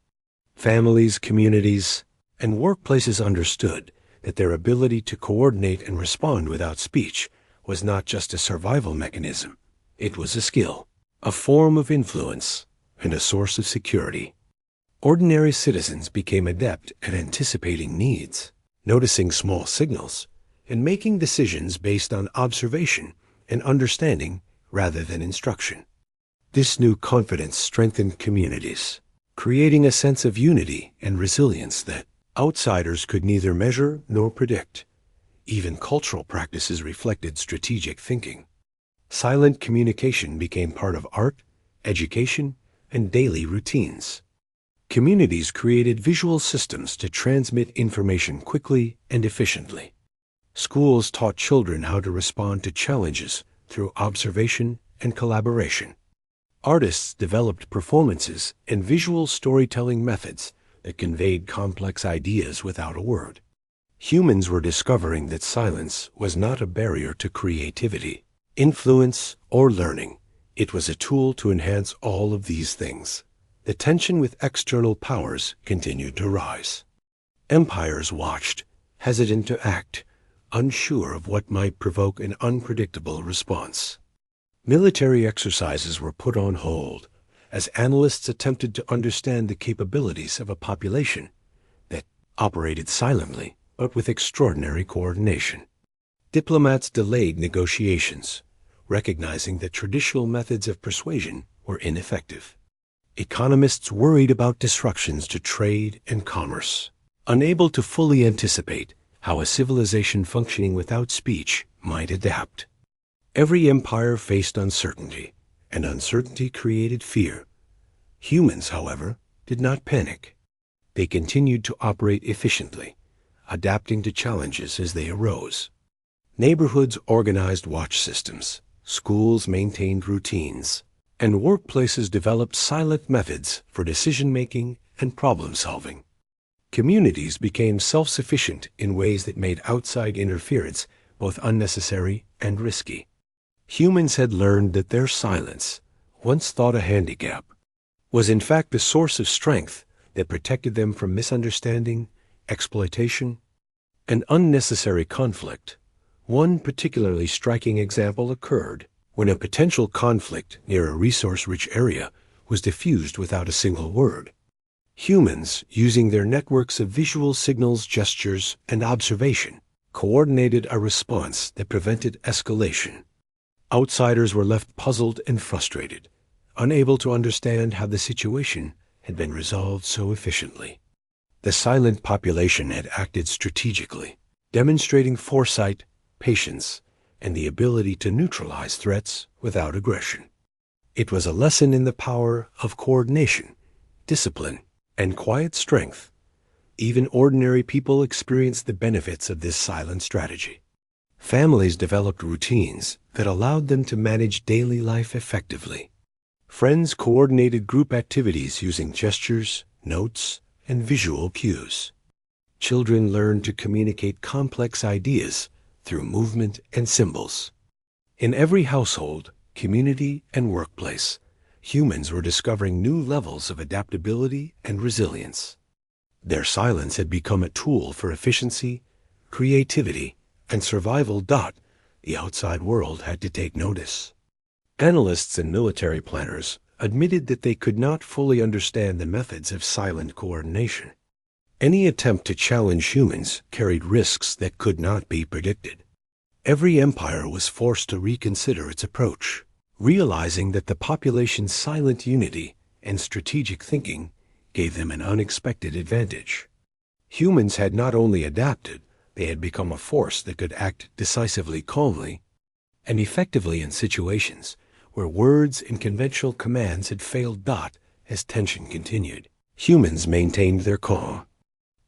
Families, communities, and workplaces understood that their ability to coordinate and respond without speech was not just a survival mechanism. It was a skill, a form of influence, and a source of security. Ordinary citizens became adept at anticipating needs, noticing small signals, and making decisions based on observation and understanding rather than instruction. This new confidence strengthened communities, creating a sense of unity and resilience that outsiders could neither measure nor predict. Even cultural practices reflected strategic thinking. Silent communication became part of art, education, and daily routines. Communities created visual systems to transmit information quickly and efficiently. Schools taught children how to respond to challenges through observation and collaboration. Artists developed performances and visual storytelling methods that conveyed complex ideas without a word. Humans were discovering that silence was not a barrier to creativity, influence, or learning. It was a tool to enhance all of these things. The tension with external powers continued to rise. Empires watched, hesitant to act, unsure of what might provoke an unpredictable response. Military exercises were put on hold as analysts attempted to understand the capabilities of a population that operated silently but with extraordinary coordination. Diplomats delayed negotiations, recognizing that traditional methods of persuasion were ineffective. Economists worried about disruptions to trade and commerce, unable to fully anticipate how a civilization functioning without speech might adapt. Every empire faced uncertainty, and uncertainty created fear. Humans, however, did not panic. They continued to operate efficiently, adapting to challenges as they arose. Neighborhoods organized watch systems, schools maintained routines, and workplaces developed silent methods for decision-making and problem-solving. Communities became self-sufficient in ways that made outside interference both unnecessary and risky. Humans had learned that their silence, once thought a handicap, was in fact a source of strength that protected them from misunderstanding, exploitation, and unnecessary conflict. One particularly striking example occurred when a potential conflict near a resource-rich area was diffused without a single word. Humans, using their networks of visual signals, gestures, and observation, coordinated a response that prevented escalation. Outsiders were left puzzled and frustrated, unable to understand how the situation had been resolved so efficiently. The silent population had acted strategically, demonstrating foresight, patience, and the ability to neutralize threats without aggression. It was a lesson in the power of coordination, discipline, and quiet strength. Even ordinary people experienced the benefits of this silent strategy. Families developed routines that allowed them to manage daily life effectively. Friends coordinated group activities using gestures, notes, and visual cues. Children learned to communicate complex ideas through movement and symbols. In every household, community, and workplace, humans were discovering new levels of adaptability and resilience. Their silence had become a tool for efficiency, creativity, and survival. The outside world had to take notice. Analysts and military planners admitted that they could not fully understand the methods of silent coordination. Any attempt to challenge humans carried risks that could not be predicted. Every empire was forced to reconsider its approach, realizing that the population's silent unity and strategic thinking gave them an unexpected advantage. Humans had not only adapted, they had become a force that could act decisively, calmly, and effectively in situations where words and conventional commands had failed. As tension continued, humans maintained their calm.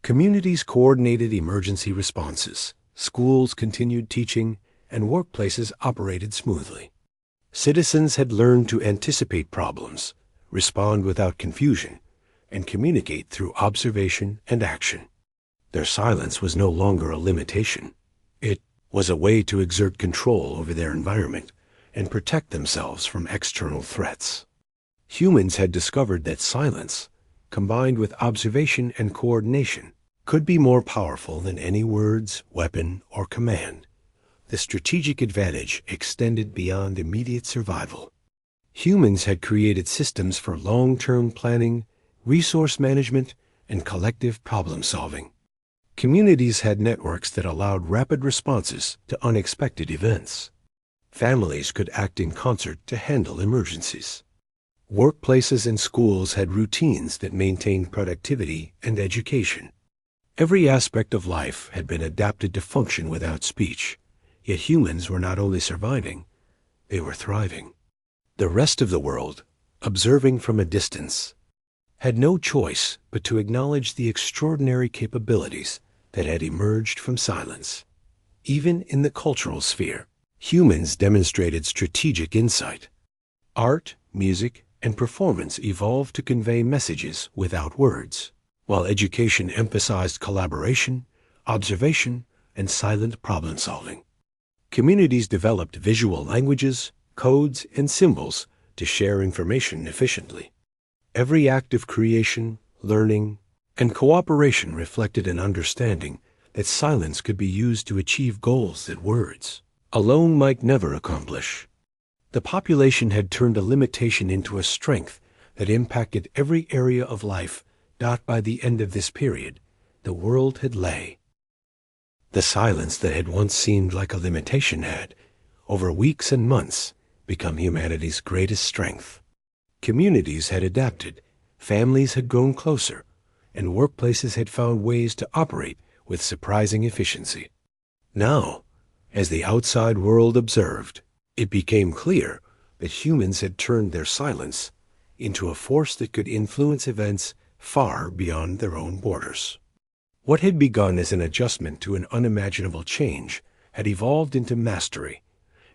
Communities coordinated emergency responses, schools continued teaching, and workplaces operated smoothly. Citizens had learned to anticipate problems, respond without confusion, and communicate through observation and action. Their silence was no longer a limitation. It was a way to exert control over their environment and protect themselves from external threats. Humans had discovered that silence, combined with observation and coordination, could be more powerful than any words, weapon, or command. The strategic advantage extended beyond immediate survival. Humans had created systems for long-term planning, resource management, and collective problem-solving. Communities had networks that allowed rapid responses to unexpected events. Families could act in concert to handle emergencies. Workplaces and schools had routines that maintained productivity and education. Every aspect of life had been adapted to function without speech, yet humans were not only surviving, they were thriving. The rest of the world, observing from a distance, had no choice but to acknowledge the extraordinary capabilities that had emerged from silence. Even in the cultural sphere, humans demonstrated strategic insight. Art, music, and performance evolved to convey messages without words, while education emphasized collaboration, observation, and silent problem-solving. Communities developed visual languages, codes, and symbols to share information efficiently. Every act of creation, learning, and cooperation reflected an understanding that silence could be used to achieve goals that words alone might never accomplish. The population had turned a limitation into a strength that impacted every area of life. By the end of this period, the world had lay. The silence that had once seemed like a limitation had, over weeks and months, become humanity's greatest strength. Communities had adapted, families had grown closer, and workplaces had found ways to operate with surprising efficiency. Now, as the outside world observed, it became clear that humans had turned their silence into a force that could influence events far beyond their own borders. What had begun as an adjustment to an unimaginable change had evolved into mastery,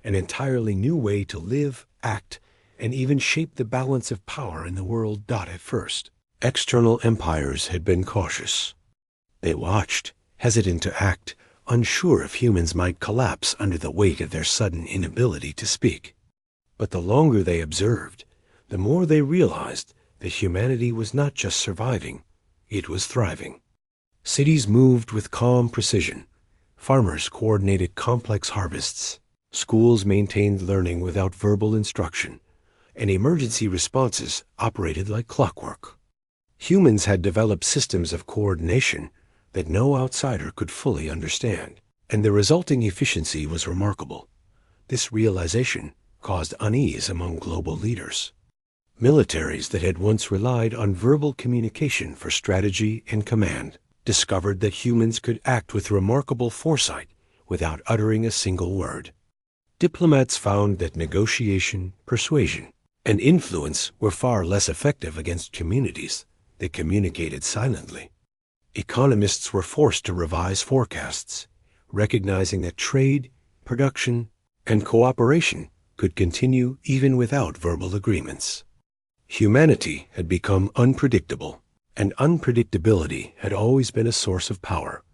an entirely new way to live, act, and even shape the balance of power in the world. At first, external empires had been cautious. They watched, hesitant to act, unsure if humans might collapse under the weight of their sudden inability to speak. But the longer they observed, the more they realized that humanity was not just surviving, it was thriving. Cities moved with calm precision. Farmers coordinated complex harvests. Schools maintained learning without verbal instruction, and emergency responses operated like clockwork. Humans had developed systems of coordination that no outsider could fully understand, and the resulting efficiency was remarkable. This realization caused unease among global leaders. Militaries that had once relied on verbal communication for strategy and command discovered that humans could act with remarkable foresight without uttering a single word. Diplomats found that negotiation, persuasion, and influence were far less effective against communities that communicated silently. Economists were forced to revise forecasts, recognizing that trade, production, and cooperation could continue even without verbal agreements. Humanity had become unpredictable, and unpredictability had always been a source of power.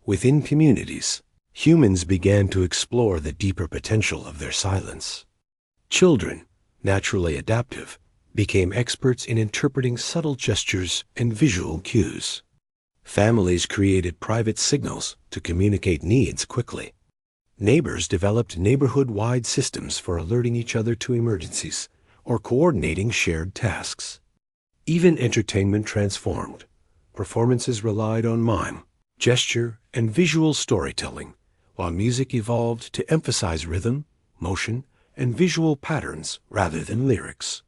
Within communities, humans began to explore the deeper potential of their silence. Children, naturally adaptive, became experts in interpreting subtle gestures and visual cues. Families created private signals to communicate needs quickly, Neighbors developed neighborhood-wide systems for alerting each other to emergencies or coordinating shared tasks. Even entertainment transformed. Performances relied on mime, gesture, and visual storytelling, while music evolved to emphasize rhythm, motion, and visual patterns rather than lyrics.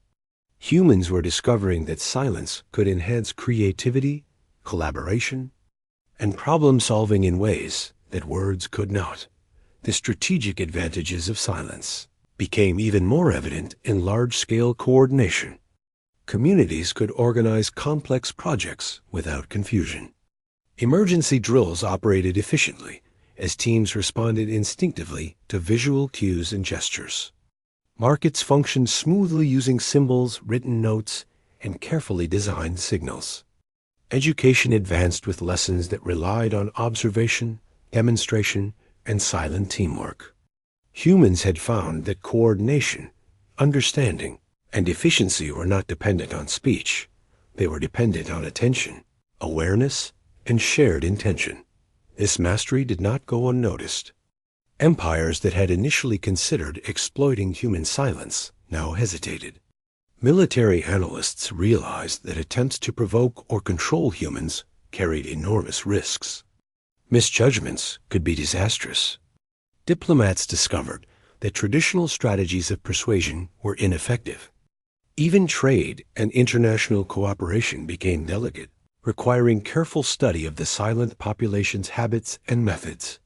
Humans were discovering that silence could enhance creativity, collaboration, and problem-solving in ways that words could not. The strategic advantages of silence became even more evident in large-scale coordination. Communities could organize complex projects without confusion. Emergency drills operated efficiently as teams responded instinctively to visual cues and gestures. Markets functioned smoothly using symbols, written notes, and carefully designed signals. Education advanced with lessons that relied on observation, demonstration, and silent teamwork. Humans had found that coordination, understanding, and efficiency were not dependent on speech. They were dependent on attention, awareness, and shared intention. This mastery did not go unnoticed. Empires that had initially considered exploiting human silence now hesitated. Military analysts realized that attempts to provoke or control humans carried enormous risks. Misjudgments could be disastrous. Diplomats discovered that traditional strategies of persuasion were ineffective. Even trade and international cooperation became delicate, requiring careful study of the silent population's habits and methods.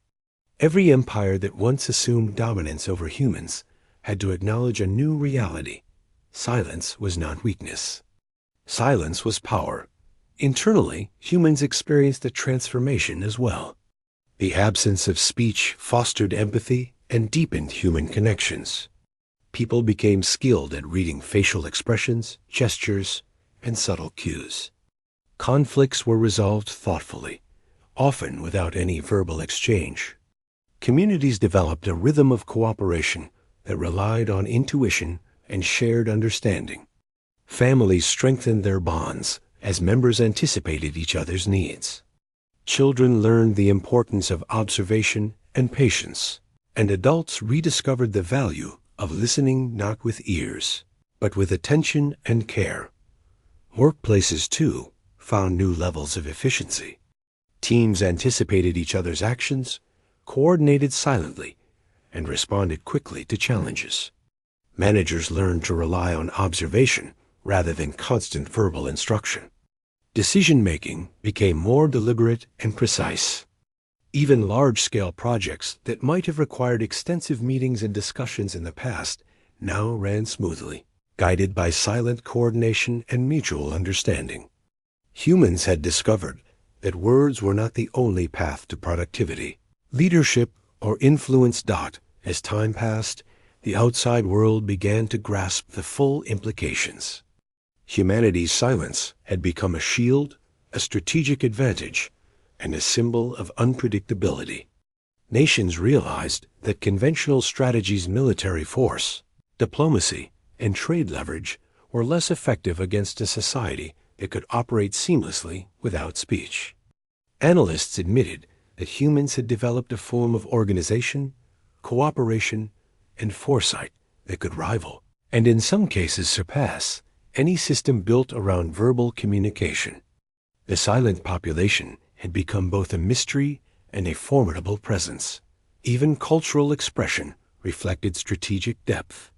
Every empire that once assumed dominance over humans had to acknowledge a new reality. Silence was not weakness. Silence was power. Internally, humans experienced a transformation as well. The absence of speech fostered empathy and deepened human connections. People became skilled at reading facial expressions, gestures, and subtle cues. Conflicts were resolved thoughtfully, often without any verbal exchange. Communities developed a rhythm of cooperation that relied on intuition and shared understanding. Families strengthened their bonds as members anticipated each other's needs. Children learned the importance of observation and patience, and adults rediscovered the value of listening not with ears, but with attention and care. Workplaces, too, found new levels of efficiency. Teams anticipated each other's actions, coordinated silently, and responded quickly to challenges. Managers learned to rely on observation rather than constant verbal instruction. Decision-making became more deliberate and precise. Even large-scale projects that might have required extensive meetings and discussions in the past now ran smoothly, guided by silent coordination and mutual understanding. Humans had discovered that words were not the only path to productivity. Leadership or influence dot. As time passed, the outside world began to grasp the full implications. Humanity's silence had become a shield, a strategic advantage, and a symbol of unpredictability. Nations realized that conventional strategies, military force, diplomacy, and trade leverage were less effective against a society that could operate seamlessly without speech. Analysts admitted that humans had developed a form of organization, cooperation, and foresight that could rival, and in some cases surpass, any system built around verbal communication. The silent population had become both a mystery and a formidable presence. Even cultural expression reflected strategic depth.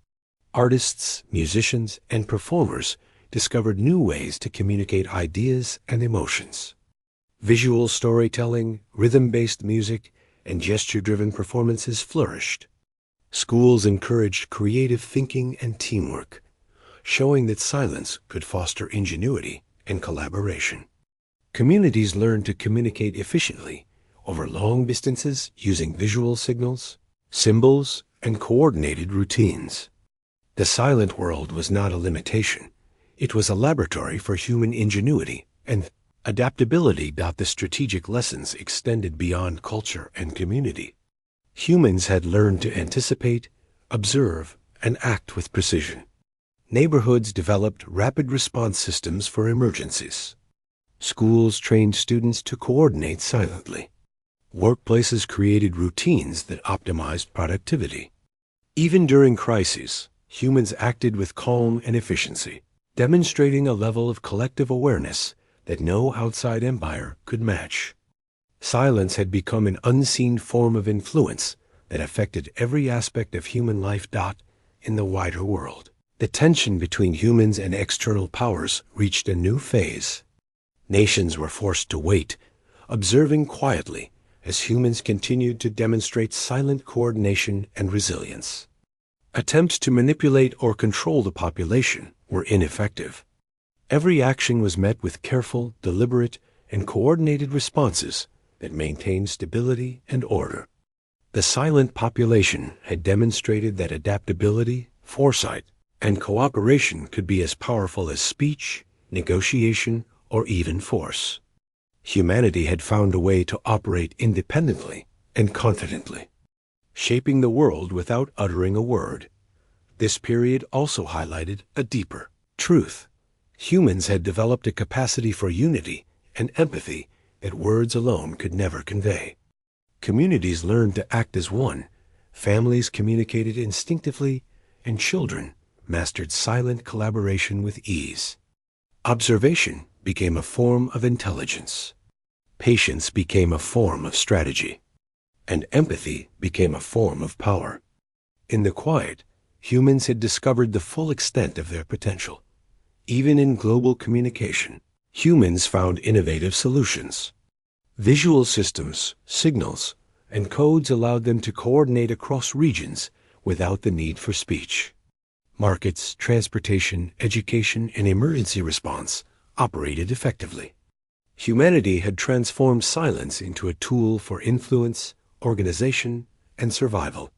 Artists, musicians, and performers discovered new ways to communicate ideas and emotions. Visual storytelling, rhythm-based music, and gesture-driven performances flourished. Schools encouraged creative thinking and teamwork, showing that silence could foster ingenuity and collaboration. Communities learned to communicate efficiently over long distances using visual signals, symbols, and coordinated routines. The silent world was not a limitation. It was a laboratory for human ingenuity and adaptability. The strategic lessons extended beyond culture and community. Humans had learned to anticipate, observe, and act with precision. Neighborhoods developed rapid response systems for emergencies. Schools trained students to coordinate silently. Workplaces created routines that optimized productivity. Even during crises, humans acted with calm and efficiency, demonstrating a level of collective awareness that no outside empire could match. Silence had become an unseen form of influence that affected every aspect of human life. In the wider world, the tension between humans and external powers reached a new phase. Nations were forced to wait, observing quietly as humans continued to demonstrate silent coordination and resilience. Attempts to manipulate or control the population were ineffective. Every action was met with careful, deliberate, and coordinated responses that maintained stability and order. The silent population had demonstrated that adaptability, foresight, and cooperation could be as powerful as speech, negotiation, or even force. Humanity had found a way to operate independently and confidently, shaping the world without uttering a word. This period also highlighted a deeper truth. Humans had developed a capacity for unity and empathy that words alone could never convey. Communities learned to act as one, families communicated instinctively, and children mastered silent collaboration with ease. Observation became a form of intelligence. Patience became a form of strategy, and empathy became a form of power. In the quiet, humans had discovered the full extent of their potential. Even in global communication, humans found innovative solutions. Visual systems, signals, and codes allowed them to coordinate across regions without the need for speech. Markets, transportation, education, and emergency response operated effectively. Humanity had transformed silence into a tool for influence, organization, and survival.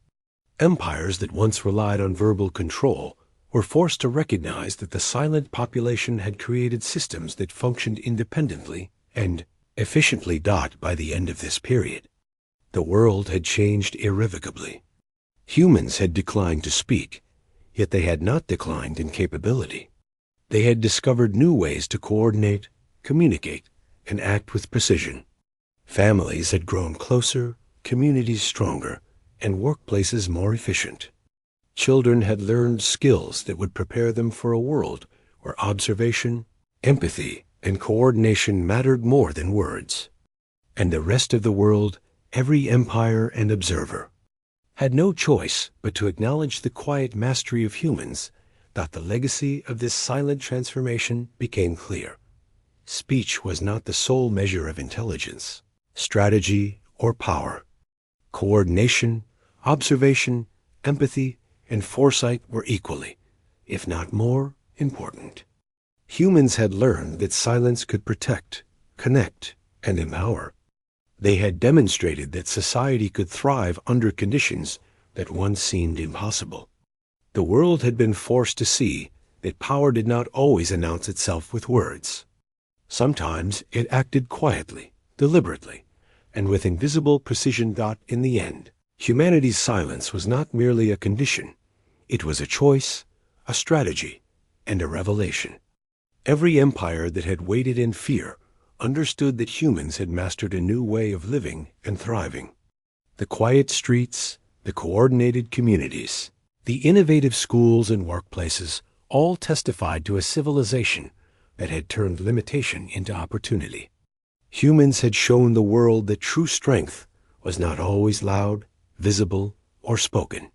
Empires that once relied on verbal control were forced to recognize that the silent population had created systems that functioned independently and efficiently. By the end of this period, the world had changed irrevocably. Humans had declined to speak, yet they had not declined in capability. They had discovered new ways to coordinate, communicate, and act with precision. Families had grown closer, communities stronger, and workplaces more efficient. Children had learned skills that would prepare them for a world where observation, empathy, and coordination mattered more than words. And the rest of the world, every empire and observer, had no choice but to acknowledge the quiet mastery of humans. The legacy of this silent transformation became clear. Speech was not the sole measure of intelligence, strategy, or power. Coordination, observation, empathy, and foresight were equally, if not more, important. Humans had learned that silence could protect, connect, and empower. They had demonstrated that society could thrive under conditions that once seemed impossible. The world had been forced to see that power did not always announce itself with words. Sometimes it acted quietly, deliberately, and with invisible precision. In the end, humanity's silence was not merely a condition. It was a choice, a strategy, and a revelation. Every empire that had waited in fear understood that humans had mastered a new way of living and thriving. The quiet streets, the coordinated communities, the innovative schools and workplaces all testified to a civilization that had turned limitation into opportunity. Humans had shown the world that true strength was not always loud, visible, or spoken.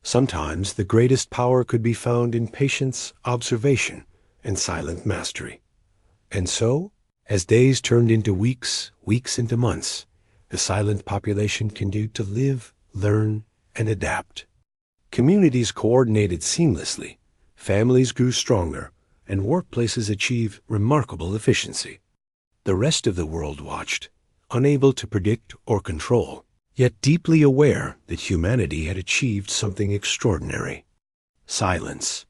Sometimes the greatest power could be found in patience, observation, and silent mastery. And so, as days turned into weeks, weeks into months, the silent population continued to live, learn, and adapt. Communities coordinated seamlessly, families grew stronger, and workplaces achieved remarkable efficiency. The rest of the world watched, unable to predict or control, yet deeply aware that humanity had achieved something extraordinary. Silence,